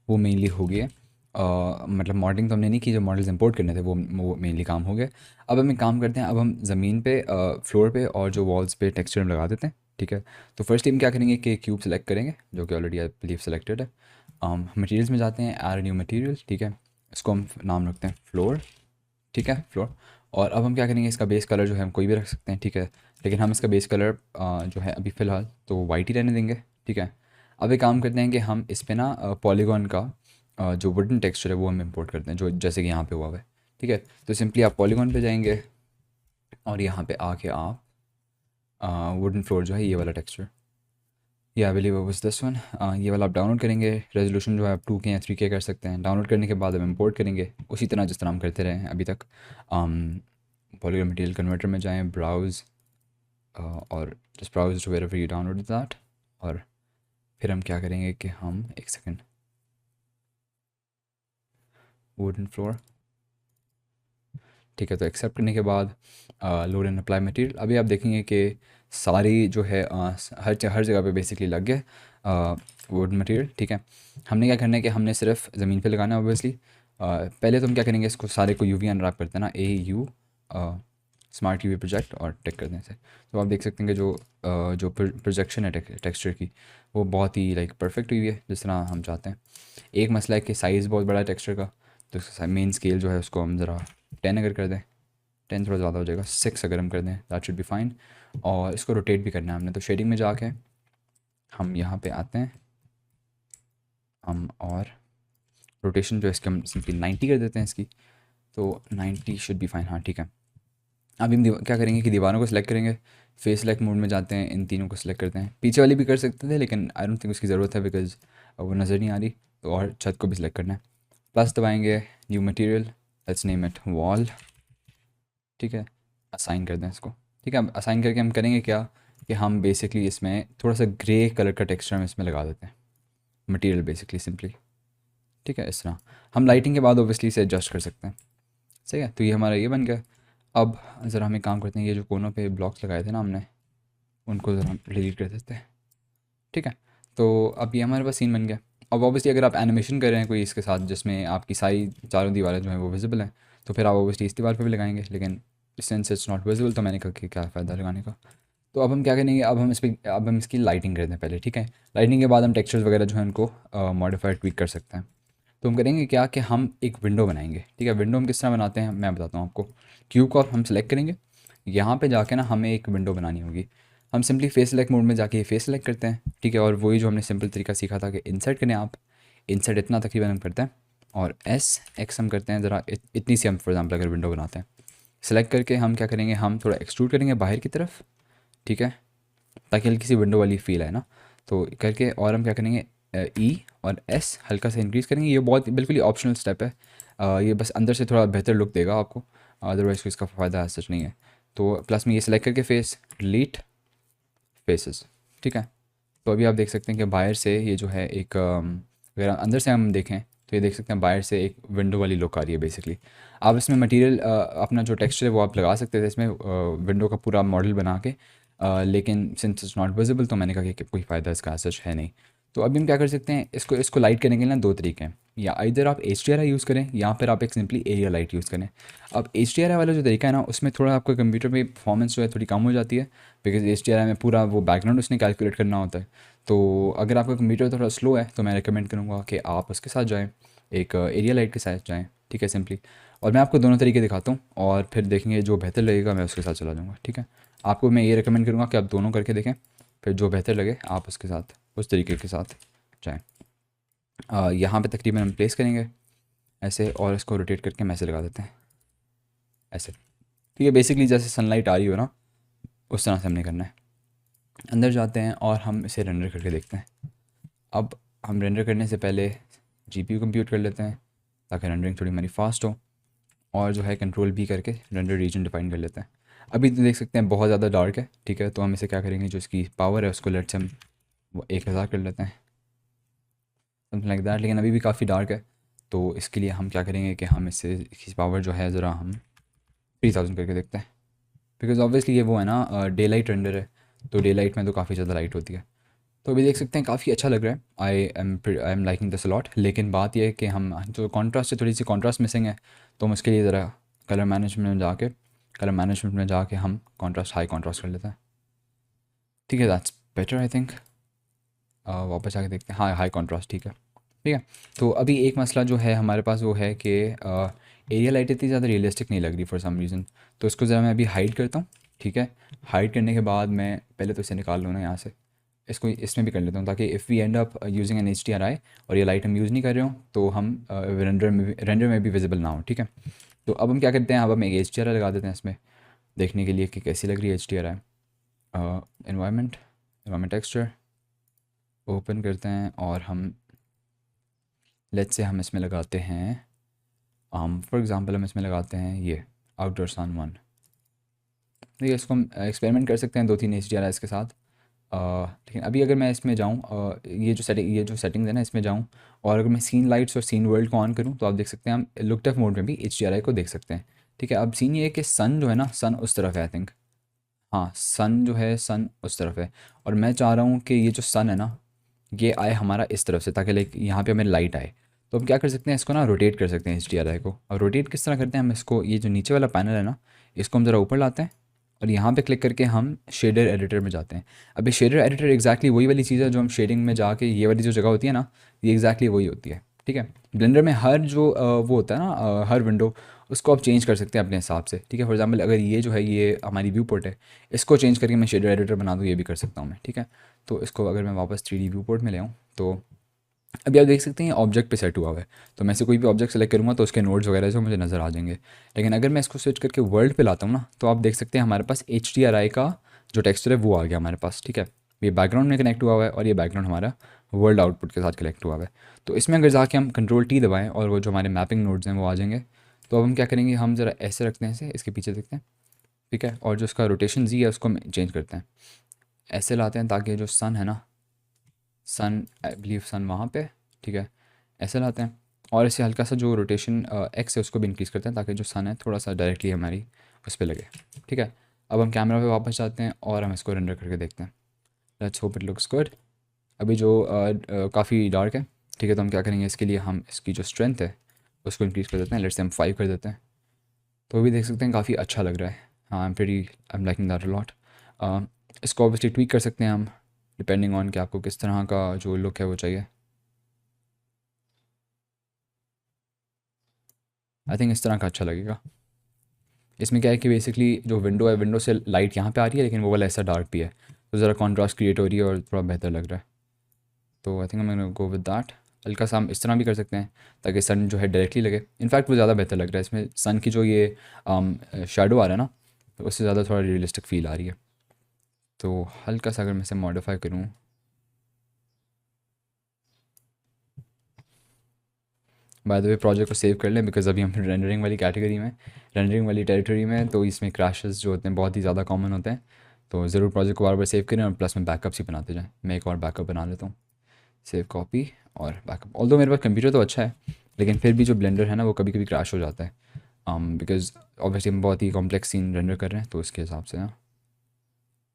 वो मेनली हो गई है। मतलब मॉडलिंग तो हमने नहीं की, जो मॉडल्स इंपोर्ट करने थे वो मेनली काम हो गए। अब हम एक काम करते हैं, अब हम ज़मीन पे, फ्लोर पे और जो वॉल्स पे टेक्सचर हम लगा देते हैं, ठीक है। तो फर्स्टली हम क्या करेंगे कि क्यूब सेलेक्ट करेंगे जो कि ऑलरेडी आई बिलीव सेलेक्टेड है। मटेरियल्स में जाते हैं, ऐड न्यू मटेरियल, ठीक है। इसको हम नाम रखते हैं फ्लोर, ठीक है, फ्लोर। और अब हम क्या करेंगे, इसका बेस कलर जो है हम कोई भी रख सकते हैं, ठीक है। लेकिन हम इसका बेस कलर जो है अभी फ़िलहाल तो वाइट ही रहने देंगे, ठीक है। अब एक काम करते हैं कि हम इस पे ना पॉलीगॉन का जो वुडन टेक्सचर है वो हम इंपोर्ट करते हैं, जो जैसे कि यहाँ पे हुआ हुआ है, ठीक है। तो सिंपली आप पॉलीगॉन पे जाएंगे और यहाँ पे आके आप वुडन फ्लोर जो है ये वाला टेक्सचर, ये I believe was this one, ये वाला आप डाउनलोड करेंगे। रेजोल्यूशन जो है आप 2K या 3K कर सकते हैं। डाउनलोड करने के बाद हम इंपोर्ट करेंगे उसी तरह जिस तरह हम करते रहे हैं अभी तक। पॉलीगॉन मटेरियल कन्वर्टर में जाएं, ब्राउज़, और just browse to where you download that. और फिर हम क्या करेंगे कि हम एक सेकेंड, वुडन फ्लोर, ठीक है। तो एक्सेप्ट करने के बाद लोड एंड अप्लाई मटेरियल। अभी आप देखेंगे कि सारी जो है हर जगह पे बेसिकली लग गया वुड मटेरियल, ठीक है। हमने क्या करना है कि हमने सिर्फ ज़मीन पे लगाना है ऑब्वियसली। पहले तो हम क्या करेंगे, इसको सारे को यूवी अनरैप करते हैं ना, AU स्मार्ट यूवी प्रोजेक्ट, और टिक कर दें इसे। तो आप देख सकते हैं कि जो प्रोजेक्शन है टेक्सचर की, वो बहुत ही लाइक परफेक्ट हुई है जिस तरह हम चाहते हैं। एक मसला है कि साइज़ बहुत बड़ा है टेक्सचर का, तो इसका मेन स्केल जो है उसको हम ज़रा 10 अगर कर दें, 10 थोड़ा ज़्यादा हो जाएगा, 6 अगर हम कर दें दैट शुड बी फाइन। और इसको रोटेट भी करना है हमने, तो शेडिंग में जाके हम यहाँ पे आते हैं हम, और रोटेशन जो है इसकी हम सिंपली 90 कर देते हैं इसकी, तो 90 शुड बी फाइन। हाँ ठीक है। अभी हम क्या करेंगे कि दीवारों को सिलेक्ट करेंगे, फेस सेलेक्ट मोड में जाते हैं, इन तीनों को सिलेक्ट करते हैं। पीछे वाली भी कर सकते थे लेकिन आई डोंट थिंक उसकी ज़रूरत है बिकॉज वो नज़र नहीं आ रही। तो और छत को भी सिलेक्ट करना है, प्लस दबाएंगे, new material, let's name it wall, ठीक है। असाइन कर दें इसको, ठीक है। अब असाइन करके हम करेंगे क्या कि हम बेसिकली इसमें थोड़ा सा ग्रे कलर का टेक्सचर हम इसमें लगा देते हैं, मटेरियल बेसिकली सिंपली, ठीक है। इस तरह हम लाइटिंग के बाद ओबियसली इसे एडजस्ट कर सकते हैं, सही है। तो ये हमारा ये बन गया। अब ज़रा हम एक काम करते हैं, ये जो कोनों पे ब्लॉक्स लगाए थे ना हमने, उनको ज़रा डिलीट कर देते हैं, ठीक है। तो अब ये हमारे पास सीन बन गया। अब ऑब्वियसली अगर आप एनिमेशन कर रहे हैं कोई इसके साथ जिसमें आपकी सारी चारों दीवारें जो हैं वो विजिबल हैं, तो फिर आप ऑब्वियसली इस दीवार पे भी लगाएंगे, लेकिन सिंस इट्स नॉट विजिबल तो मैंने कहा कि क्या फ़ायदा लगाने का। तो अब हम क्या करेंगे, अब हम इसकी लाइटिंग करते हैं पहले, ठीक है। लाइटिंग के बाद हम टेक्सचर्स वगैरह जो है उनको मॉडिफाइड ट्वीक कर सकते हैं। तो हम करेंगे क्या कि हम एक विंडो बनाएंगे, ठीक है। विंडो हम किस तरह बनाते हैं मैं बताता हूँ आपको। क्यू को हम सेलेक्ट करेंगे, यहाँ पे जाके ना हमें एक विंडो बनानी होगी। हम सिंपली फेस सेलेक्ट मोड में जाके ये फेस सेलेक्ट करते हैं, ठीक है। और वही जो हमने सिंपल तरीका सीखा था कि इंसर्ट करें आप, इंसर्ट इतना तकरीबन हम करते हैं, और SX हम करते हैं ज़रा इतनी सी हम फॉर एग्जाम्पल अगर विंडो बनाते हैं, सेलेक्ट करके हम क्या करेंगे, हम थोड़ा एक्सट्रूड करेंगे बाहर की तरफ, ठीक है, ताकि हल्की सी विंडो वाली फील आए ना। तो करके और हम क्या करेंगे, E और S हल्का सा इंक्रीज़ करेंगे। ये बहुत बिल्कुल ही ऑप्शनल स्टेप है, ये बस अंदर से थोड़ा बेहतर लुक देगा आपको, अदरवाइज़ इसका फ़ायदा सच नहीं है। तो प्लस में ये सेलेक्ट करके फेस डिलीट फेसेस, ठीक है। तो अभी आप देख सकते हैं कि बाहर से ये जो है एक अगर अंदर से हम देखें तो ये देख सकते हैं बाहर से एक विंडो वाली लुक आ रही है बेसिकली। आप इसमें मटेरियल अपना जो टेक्सचर है वो आप लगा सकते थे इसमें विंडो का पूरा मॉडल बना के, लेकिन सिंस इट्स नॉट विजिबल तो मैंने कहा कि कोई फ़ायदा इसका सच है नहीं। तो अभी हम क्या कर सकते हैं, इसको इसको लाइट करने के लिए ना दो तरीके हैं, या इधर आप HDRI यूज़ करें या फिर आप एक सिंपली एरिया लाइट यूज़ करें। अब HDRI वाला जो तरीका है ना उसमें थोड़ा आपका कंप्यूटर में परफॉर्मेंस जो है थोड़ी कम हो जाती है, बिकॉज HDRI में पूरा वो बैकग्राउंड उसने कैलकुलेट करना होता है। तो अगर आपका कंप्यूटर थोड़ा स्लो है तो मैं रिकमेंड करूँगा कि आप उसके साथ जाएँ, एक एरिया लाइट के साथ जाएँ, ठीक है सिंपली। और मैं आपको दोनों तरीके दिखाता हूँ और फिर देखेंगे जो बेहतर लगेगा मैं उसके साथ चला जाऊँगा, ठीक है। आपको मैं ये रिकमेंड करूँगा कि आप दोनों करके देखें, फिर जो बेहतर लगे आप उसके साथ उस तरीके के साथ जाएँ। यहाँ पे तकरीबन हम प्लेस करेंगे ऐसे, और इसको रोटेट करके हम ऐसे लगा देते हैं ऐसे, ठीक है। बेसिकली जैसे सनलाइट आ रही हो ना उस तरह से हमने करना है। अंदर जाते हैं और हम इसे रेंडर करके देखते हैं। अब हम रेंडर करने से पहले GPU कंप्यूट कर लेते हैं ताकि रेंडरिंग थोड़ी हमारी फास्ट हो, और जो है कंट्रोल भी करके रेंडर रीजन डिफाइन कर लेते हैं। अभी तो देख सकते हैं बहुत ज़्यादा डार्क है, ठीक है। तो हम इसे क्या करेंगे, जो इसकी पावर है उसको लेट से हम वो 1000 कर लेते हैं, समथिंग लाइक दैट। लेकिन अभी भी काफ़ी डार्क है, तो इसके लिए हम क्या करेंगे कि हम इसकी पावर जो है ज़रा हम 3000 करके देखते हैं, बिकॉज ऑब्वियसली ये वो है ना डे लाइट रेंडर है, तो डे लाइट में तो काफ़ी ज़्यादा लाइट होती है। तो अभी देख सकते हैं काफ़ी अच्छा लग रहा है, I am liking this lot. लेकिन बात यह है कि हम जो कॉन्ट्रास्ट है, थोड़ी सी कॉन्ट्रास्ट मिसिंग है, तो हम उसके लिए ज़रा कलर मैनेजमेंट में जाके हम कॉन्ट्रास्ट हाई कॉन्ट्रास्ट कर लेते हैं, ठीक है। That's better I think. वापस आके देखते हैं, हाँ हाई कॉन्ट्रास्ट ठीक है, ठीक है। तो अभी एक मसला जो है हमारे पास वो है कि एरिया लाइट इतनी ज़्यादा रियलिस्टिक नहीं लग रही फॉर सम रीज़न। तो इसको ज़रा मैं अभी हाइड करता हूँ, ठीक है। हाइड करने के बाद मैं पहले तो इसे निकाल लूँ ना यहाँ से, इसको इसमें भी कर लेता हूँ, ताकि if we end up using an HDRI और ये लाइट हम यूज़ नहीं कर रहे हो तो हम रेंडर में भी विजिबल ना हो, ठीक है। तो अब हम क्या करते हैं, अब हम एक HDRI लगा देते हैं इसमें देखने के लिए कि कैसी लग रही है HDRI। एनवायरनमेंट टेक्सचर ओपन करते हैं और हम लेट्स से हम इसमें लगाते हैं, फॉर एग्ज़ाम्पल हम इसमें लगाते हैं ये आउटडोर सन 1। देखिए इसको हम एक्सपेरिमेंट कर सकते हैं 2-3 HDRIs के साथ। लेकिन अभी अगर मैं इसमें जाऊँ, ये जो सेटिंग्स है ना इसमें जाऊँ, और अगर मैं सीन लाइट्स और सीन वर्ल्ड को ऑन करूँ तो आप देख सकते हैं हम लुक टफ मोड में भी HDRI को देख सकते हैं। ठीक है, अब सीन ये है कि सन जो है ना, सन उस तरफ है आई थिंक। हाँ, सन जो है, सन उस तरफ है, और मैं चाह रहा हूँ कि ये जो सन है ना, ये आए हमारा इस तरफ से, ताकि लाइक यहाँ पे हमें लाइट आए। तो हम क्या कर सकते हैं, इसको ना रोटेट कर सकते हैं HDRI को। और रोटेट किस तरह करते हैं, हम इसको, ये जो नीचे वाला पैनल है ना, इसको हम ज़रा ऊपर लाते हैं, और यहाँ पे क्लिक करके हम शेडर एडिटर में जाते हैं। अब ये शेडर एडिटर एग्जैक्टली वही वाली चीज़ है जो हम शेडिंग में जाके, ये वाली जो जगह होती है ना, ये एग्जैक्टली वही होती है। ठीक है, ब्लेंडर में हर जो वो होता है ना, हर विंडो, उसको आप चेंज कर सकते हैं अपने हिसाब से। ठीक है, फॉर एग्जांपल अगर ये जो है, ये हमारी व्यू पोर्ट है, इसको चेंज करके मैं शेडर एडिटर बना दूँ, ये भी कर सकता हूँ मैं। ठीक है, तो इसको अगर मैं वापस 3D व्यू पोर्ट में ले आऊँ, तो अभी आप देख सकते हैं ये ऑब्जेक्ट पे सेट हुआ हुआ है। तो मैं से कोई भी ऑब्जेक्ट सेलेक्ट करूँगा तो उसके नोड्स वगैरह जो मुझे नज़र आ जाएंगे। लेकिन अगर मैं इसको स्विच करके वर्ल्ड पे लाता हूँ ना, तो आप देख सकते हैं हमारे पास HDRI का जो टेक्सचर है वो आ गया हमारे पास। ठीक है, ये बैकग्राउंड में कनेक्ट हुआ हुआ है, और ये बैकग्राउंड हमारा वर्ल्ड आउटपुट के साथ कनेक्ट हुआ हुआ है। तो इसमें अगर जाके हम Ctrl+T दबाएँ और वो जो हमारे मैपिंग नोड्स हैं वो आ जाएंगे। तो अब हम क्या करेंगे, हम ज़रा ऐसे रखते हैं, इसे इसके पीछे देखते हैं। ठीक है, और जो इसका रोटेशन Z है उसको चेंज करते हैं, ऐसे लाते हैं ताकि जो सन है ना, सन आई बिलीव सन वहाँ पे, ठीक है, ऐसे लाते हैं, और इसे हल्का सा जो रोटेशन एक्स है उसको भी इंक्रीज़ करते हैं, ताकि जो सन है थोड़ा सा डायरेक्टली हमारी उस पर लगे। ठीक है, अब हम कैमरा पे वापस जाते हैं और हम इसको रेंडर करके देखते हैं। Let's hope it looks good. अभी जो काफ़ी डार्क है। ठीक है, तो हम क्या करेंगे, इसके लिए हम इसकी जो स्ट्रेंथ है उसको इंक्रीज़ कर देते हैं। लेट्स से हम 5 कर देते हैं, तो भी देख सकते हैं काफ़ी अच्छा लग रहा है। हाँ, I am liking that a lot. इसको ऑब्वियसली ट्वीक कर सकते हैं हम, डिपेंडिंग ऑन कि आपको किस तरह का जो लुक है वो चाहिए। आई थिंक इस तरह का अच्छा लगेगा। इसमें क्या है कि बेसिकली जो विंडो है, विंडो से लाइट यहाँ पे आ रही है, लेकिन वो वाला ऐसा डार्क भी है, तो ज़रा कॉन्ट्रास्ट क्रिएट हो रही है और थोड़ा बेहतर लग रहा है। तो आई थिंक मैं गो विद दैट। हल्का सा हम इस तरह भी कर सकते हैं ताकि सन जो है डायरेक्टली लगे। इनफैक्ट वो ज़्यादा बेहतर लग रहा है, इसमें सन की जो ये शेडो आ रहा है ना, तो उससे ज़्यादा थोड़ा रियलिस्टिक फील आ रही है। तो हल्का सा अगर मैं इसे मॉडिफाई करूँ, बाय द वे प्रोजेक्ट को सेव कर लें, बिकॉज अभी हम रेंडरिंग वाली कैटेगरी में, रेंडरिंग वाली टेरिटरी में, तो इसमें क्रैशेस जो होते हैं बहुत ही ज़्यादा कॉमन होते हैं। तो ज़रूर प्रोजेक्ट को बार बार सेव करें और प्लस में बैकअप्स ही बनाते जाएं। मैं एक और बैकअप बना लेता हूँ, सेव कॉपी और बैकअप। ऑल्दो मेरे पास कंप्यूटर तो अच्छा है, लेकिन फिर भी जो ब्लेंडर है ना वो कभी कभी क्रैश हो जाता है, बिकॉज ऑब्वियसली हम बहुत ही कॉम्प्लेक्स सीन रेंडर कर रहे हैं, तो इसके हिसाब से ना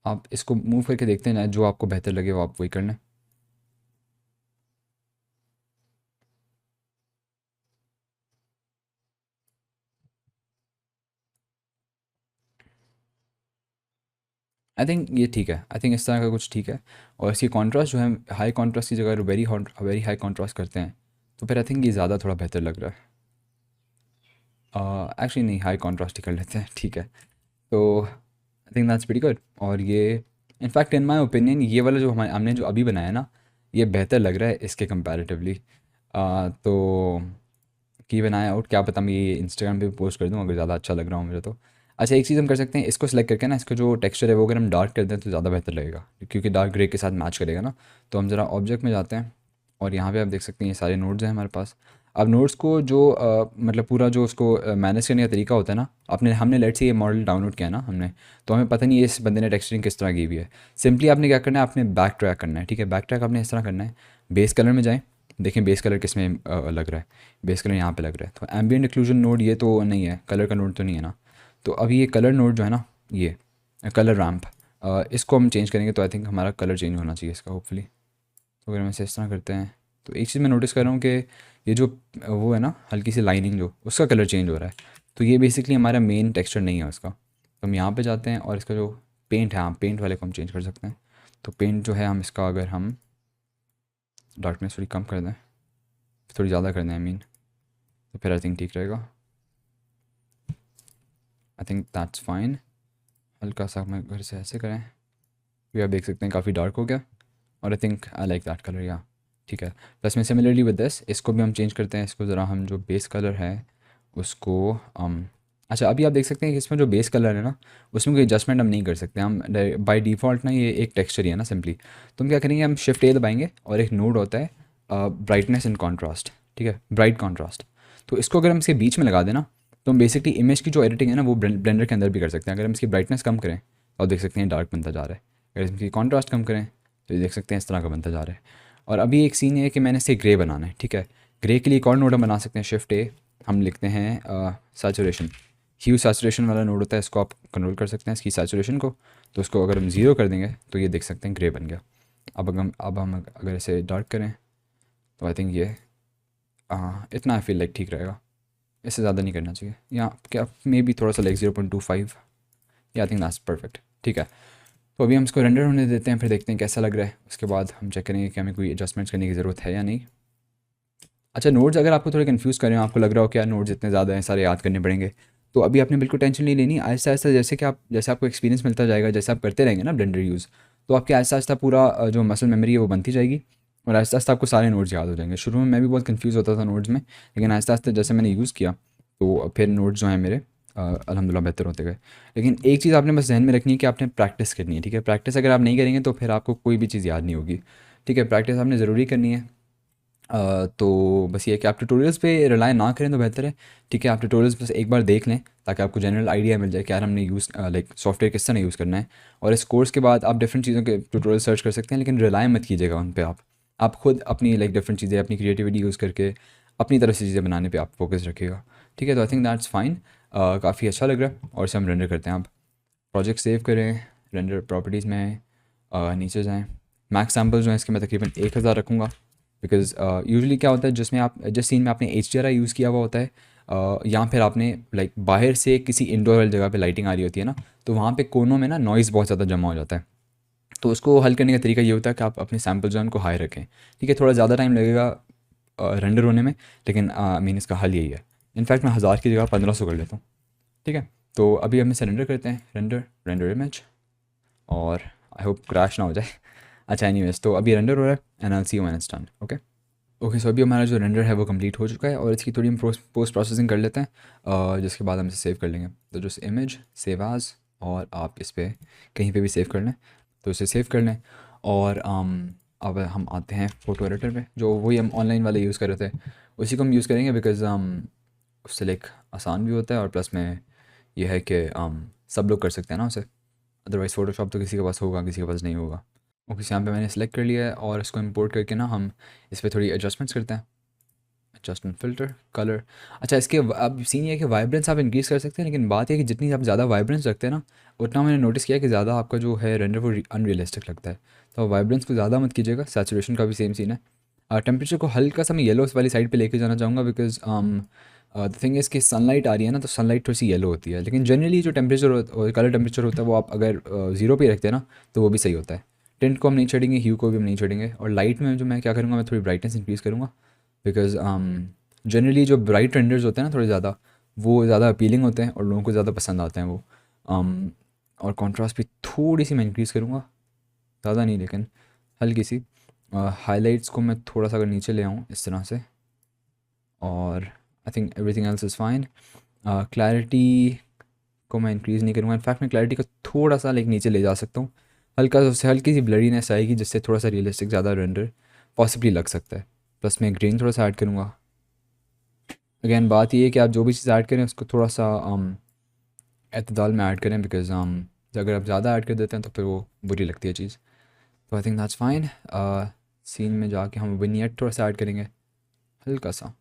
आप इसको मूव करके देखते हैं, जो आपको बेहतर लगे वो आप वही कर लें। आई थिंक ये ठीक है, आई थिंक इस तरह का कुछ ठीक है। और इसकी कॉन्ट्रास्ट जो है, हाई कॉन्ट्रास्ट की जगह वेरी हाई कॉन्ट्रास्ट करते हैं, तो फिर आई थिंक ये ज़्यादा थोड़ा बेहतर लग रहा है। एक्चुअली नहीं, हाई कॉन्ट्रास्ट ही कर लेते हैं, ठीक है। तो I think that's pretty good. और ये इनफैक्ट इन माय ओपिनियन ये वाला जो हमने जो अभी बनाया ना, ये बेहतर लग रहा है इसके कंपैरेटिवली। तो की बनाया आउट, क्या पता मैं ये इंस्टाग्राम पे पोस्ट कर दूँ अगर ज़्यादा अच्छा लग रहा हूँ मुझे तो। अच्छा, एक चीज़ हम कर सकते हैं, इसको सेलेक्ट करके ना, इसका जो टेक्सचर है वो अगर हम डार्क कर दें तो ज़्यादा बेहतर लगेगा, क्योंकि डार्क ग्रे के साथ मैच करेगा ना। तो हम ज़रा ऑब्जेक्ट में जाते हैं, और यहाँ पे आप देख सकते हैं ये सारे नोड्स हैं हमारे पास। अब नोड्स को जो मतलब पूरा जो उसको मैनेज करने का तरीका होता है ना, आपने हमने लेट से ये मॉडल डाउनलोड किया ना हमने, तो हमें पता नहीं है इस बंदे ने टेक्सचरिंग किस तरह की हुई है। सिंपली आपने क्या करना है, आपने बैक ट्रैक करना है। ठीक है, बैक ट्रैक आपने इस तरह करना है, बेस कलर में जाएँ, देखें बेस कलर किस में लग रहा है। बेस कलर यहाँ पे लग रहा है, तो एम्बिएंट एक्लूजन नोड ये तो नहीं है, कलर का नोड तो नहीं है ना। तो अभी ये कलर नोड जो है ना, ये कलर रैम्प, इसको हम चेंज करेंगे, तो आई थिंक हमारा कलर चेंज होना चाहिए इसका होपफुली। तो अगर हम इसे इस तरह करते हैं, तो एक चीज़ मैं नोटिस कर रहा हूँ कि ये जो वो है ना हल्की सी लाइनिंग, जो उसका कलर चेंज हो रहा है, तो ये बेसिकली हमारा मेन टेक्सचर नहीं है उसका। तो हम यहाँ पे जाते हैं और इसका जो पेंट है, हाँ पेंट वाले को हम चेंज कर सकते हैं। तो पेंट जो है हम इसका, अगर हम डार्कनेस थोड़ी कम कर दें, थोड़ी ज़्यादा कर दें आई मीन, तो फिर आई थिंक ठीक रहेगा। आई थिंक दैट्स फाइन। हल्का सा मैं घर से ऐसे करें, ये आप देख सकते हैं काफ़ी डार्क हो गया, और I think I like that colour या ठीक है। प्लस में सिमिलरली विद दिस, इसको भी हम चेंज करते हैं, इसको ज़रा हम जो बेस कलर है उसको अच्छा, अभी आप देख सकते हैं कि इसमें जो बेस कलर है ना, उसमें कोई एडजस्टमेंट हम नहीं कर सकते। हम बाय डिफ़ॉल्ट ना ये एक टेक्सचर ही है ना सिंपली। तो हम क्या करेंगे, हम शिफ्ट ए दबाएंगे, और एक नोड होता है ब्राइटनेस एंड कॉन्ट्रास्ट, ठीक है, ब्राइट कॉन्ट्रास्ट। तो इसको अगर हम इसके बीच में लगा देना, तो हम बेसिकली इमेज की जो एडिटिंग है ना वो ब्लेंडर के अंदर भी कर सकते हैं। अगर हम इसकी ब्राइटनेस कम करें, तो आप देख सकते हैं डार्क बनता जा रहा है। अगर इसकी कॉन्ट्रास्ट कम करें तो ये देख सकते हैं इस तरह का बनता जा रहा है। और अभी एक सीन ये है कि मैंने इसे ग्रे बनाना है, ठीक है। ग्रे के लिए एक और नोड हम बना सकते हैं, शिफ्ट ए, हम लिखते हैं सैचुरेशन। ह्यू सैचुरेशन वाला नोड होता है, इसको आप कंट्रोल कर सकते हैं इसकी सैचुरेशन को। तो उसको अगर हम 0 कर देंगे तो ये देख सकते हैं ग्रे बन गया। अब हम अगर इसे डार्क करें तो आई थिंक ये इतना आई फील लाइक ठीक रहेगा, इससे ज़्यादा नहीं करना चाहिए, या क्या मे बी थोड़ा सा लाइक 0.25, या आई थिंक दैट्स परफेक्ट, ठीक है। तो अभी हम इसको रेंडर होने देते हैं, फिर देखते हैं कैसा लग रहा है। उसके बाद हम चेक करेंगे कि हमें कोई एडजस्टमेंट्स करने की ज़रूरत है या नहीं। अच्छा, नोट्स अगर आपको थोड़े कन्फ्यूज़ कर रहे हो, आपको लग रहा हो कि यार नोट्स इतने ज़्यादा हैं, सारे याद करने पड़ेंगे, तो अभी आपने बिल्कुल टेंशन नहीं लेनी। आहिस्ता आहिस्ता जैसे आपको एक्सपीरियंस मिलता जाएगा, जैसे आप करते रहेंगे ना ब्लेंडर यूज़, तो आपके आहिस्ता आहिस्ता पूरा जो मसल मेमोरी है वो बनती जाएगी, और आहिस्ता आहिस्ता आपको सारे नोट्स याद हो जाएंगे। शुरू में मैं भी बहुत कन्फ्यूज़ होता था नोट्स में, लेकिन आहिस्ता आहिस्ता जैसे मैंने यूज़ किया तो फिर नोट्स जो हैं मेरे अल्हम्दुलिल्लाह बेहतर होते गए। लेकिन एक चीज़ आपने बस ज़हन में रखनी है कि आपने प्रैक्टिस करनी है, ठीक है। प्रैक्टिस अगर आप नहीं करेंगे तो फिर आपको कोई भी चीज़ याद नहीं होगी, ठीक है। प्रैक्टिस आपने ज़रूरी करनी है। तो बस ये है कि आप ट्यूटोरियल्स पे रिलाय ना करें तो बेहतर है, ठीक है। आप ट्यूटोरियल्स बस एक बार देख लें ताकि आपको जनरल आइडिया मिल जाए कि यार हमने यूज़ लाइक सॉफ्टवेयर किस तरह यूज़ करना है। और इस कोर्स के बाद आप डिफरेंट चीज़ों के ट्यूटोरियल सर्च कर सकते हैं, लेकिन रिलाय मत कीजिएगा उन पे। आप खुद अपनी लाइक डिफरेंट चीज़ें, अपनी क्रिएटिविटी यूज़ करके अपनी तरफ से चीज़ें बनाने पे आप फोकस रखिएगा, ठीक है। तो आई थिंक दैट्स फाइन, काफ़ी अच्छा लग रहा है। और इसे हम रेंडर करते हैं। आप प्रोजेक्ट सेव करें, रेंडर प्रॉपर्टीज़ में नीचे जाएँ। मैक्स सैम्पल जो है इसके मैं तकरीबन 1000 रखूँगा, बिकॉज़ यूजुअली क्या होता है जिस सीन में आपने HDRI यूज़ किया हुआ होता है, या फिर आपने लाइक बाहर से किसी इंडोर वाली जगह पे लाइटिंग आ रही होती है ना, तो वहाँ पे कोनों में ना नॉइज़ बहुत ज़्यादा जमा हो जाता है। तो उसको हल करने का तरीका ये होता है कि आप अपने सैम्पल जो है उनको हाई रखें, ठीक है। थोड़ा ज़्यादा टाइम लगेगा रेंडर होने में, लेकिन आई मीन इसका हल यही है। इनफैक्ट मैं 1000 की जगह 1500 कर लेता हूँ, ठीक है। तो अभी हम इसे रेंडर करते हैं, रेंडर इमेज, और आई होप क्रैश ना हो जाए। अच्छा, एनीवेज, तो अभी रेंडर हो रहा है and I will see you when it's done. Okay okay, so अभी हमारा जो रेंडर है वो कंप्लीट हो चुका है, और इसकी थोड़ी हम पोस्ट प्रोसेसिंग कर लेते हैं, जिसके बाद हम इसे सेव कर लेंगे। तो जो इमेज सेव एज़, और आप इस पर कहीं पे भी सेव कर लें, तो इसे सेव कर लें। और अब हम आते हैं फ़ोटो एडिटर पे, जो वही हम ऑनलाइन वाले यूज़ कर रहे थे, उसी को हम यूज़ करेंगे, बिकॉज़ उससे लाइक आसान भी होता है, और प्लस में यह है कि सब लोग कर सकते हैं ना उसे। अदरवाइज़ फ़ोटोशॉप तो किसी के पास होगा, किसी के पास नहीं होगा। ओके, यहाँ पे मैंने सेलेक्ट कर लिया है, और इसको इंपोर्ट करके ना हम इस पर थोड़ी एडजस्टमेंट्स करते हैं। Adjustment filter colour. अच्छा, इसके अब सीन ये है कि वाइब्रेंस आप इंक्रीज़ कर सकते हैं, लेकिन बात यह है कि जितनी आप ज़्यादा वाइब्रेंस रखते हैं ना, उतना मैंने नोटिस किया कि ज़्यादा आपका जो है रेंडर वो अनरियलिस्टिक लगता है। तो वाइब्रेंस को ज़्यादा मत कीजिएगा। सैचुरेशन का भी सेम सीन है। टेम्परेचर को हल्का सा मैं येलो वाली साइड पे लेके जाना चाहूँगा, बिकॉज द थिंग इज़ कि सनलाइट आ रही है ना, तो सनलाइट थोड़ी सी येलो होती है, लेकिन जनरली जो टेम्परेचर और कलर टेम्परेचर होता है वो आप अगर 0 पे रखते हैं ना तो वो भी सही होता है। टिंट को हम नहीं चढ़ेंगे, ह्यू को भी हम नहीं चढ़ेंगे, और लाइट में जो मैं क्या करूँगा, मैं थोड़ी ब्राइटनेस इंक्रीज़ करूँगा, बिकॉज जनरली जो ब्राइट रेंडर्स होते हैं ना थोड़े ज़्यादा, वो ज़्यादा अपीलिंग होते हैं और लोगों को ज़्यादा पसंद आते हैं वो। और कॉन्ट्रास्ट भी थोड़ी सी मैं इंक्रीज़ करूँगा, ज़्यादा नहीं लेकिन हल्की सी। हाइलाइट्स को मैं थोड़ा सा अगर नीचे ले आऊँ इस तरह से, और I think everything else is fine. Clarity को मैं इंक्रीज़ नहीं करूँगा, इनफैक्ट मैं क्लैरिटी को थोड़ा सा लाइक नीचे ले जा सकता हूँ, हल्की सी ब्लरीनेस आएगी, जिससे थोड़ा सा रियलिस्टिक ज़्यादा रेंडर पॉसिबली लग सकता है। प्लस मैं ग्रीन थोड़ा सा ऐड करूँगा। अगेन बात ये है कि आप जो भी चीज़ ऐड करें उसको थोड़ा सा एतदाल में ऐड करें, बिकॉज अगर आप ज़्यादा ऐड कर देते हैं तो फिर वो बुरी लगती है चीज़। तो I think that's fine. Scene में जाके हम विनियट थोड़ा सा ऐड करेंगे, हल्का सा,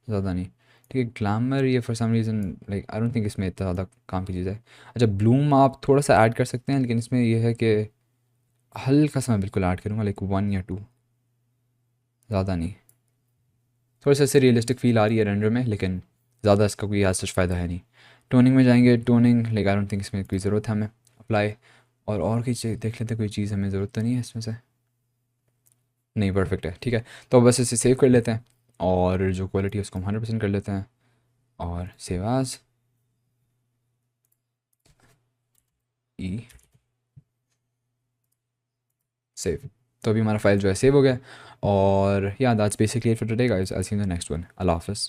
ज़्यादा नहीं, ठीक है। ग्लैमर ये for some reason like I don't think इसमें इतना ज़्यादा काम की चीज़ है। अच्छा, ब्लूम आप थोड़ा सा ऐड कर सकते हैं, लेकिन इसमें यह है कि हल्का सा मैं बिल्कुल ऐड करूँगा, लाइक 1 या 2, ज़्यादा नहीं। थोड़ा सा इससे रियलिस्टिक फील आ रही है रेंडर में, लेकिन ज़्यादा इसका कोई आज सच फ़ायदा है नहीं। टोनिंग में जाएंगे, toning like I don't think इसमें कोई ज़रूरत है हमें अप्लाई। और कोई चीज़ देख लेते हैं, कोई चीज़ हमें ज़रूरत तो नहीं है इसमें से, नहीं, परफेक्ट है, ठीक है। तो बस इसे सेव कर लेते हैं, और जो क्वालिटी है उसको हम 100% कर लेते हैं, और सेव एज़ ई सेव। तो अभी हमारा फाइल जो है सेव हो गया, और या that's basically it for today guys. I see you in the next one. अल्लाह हाफ़िज़।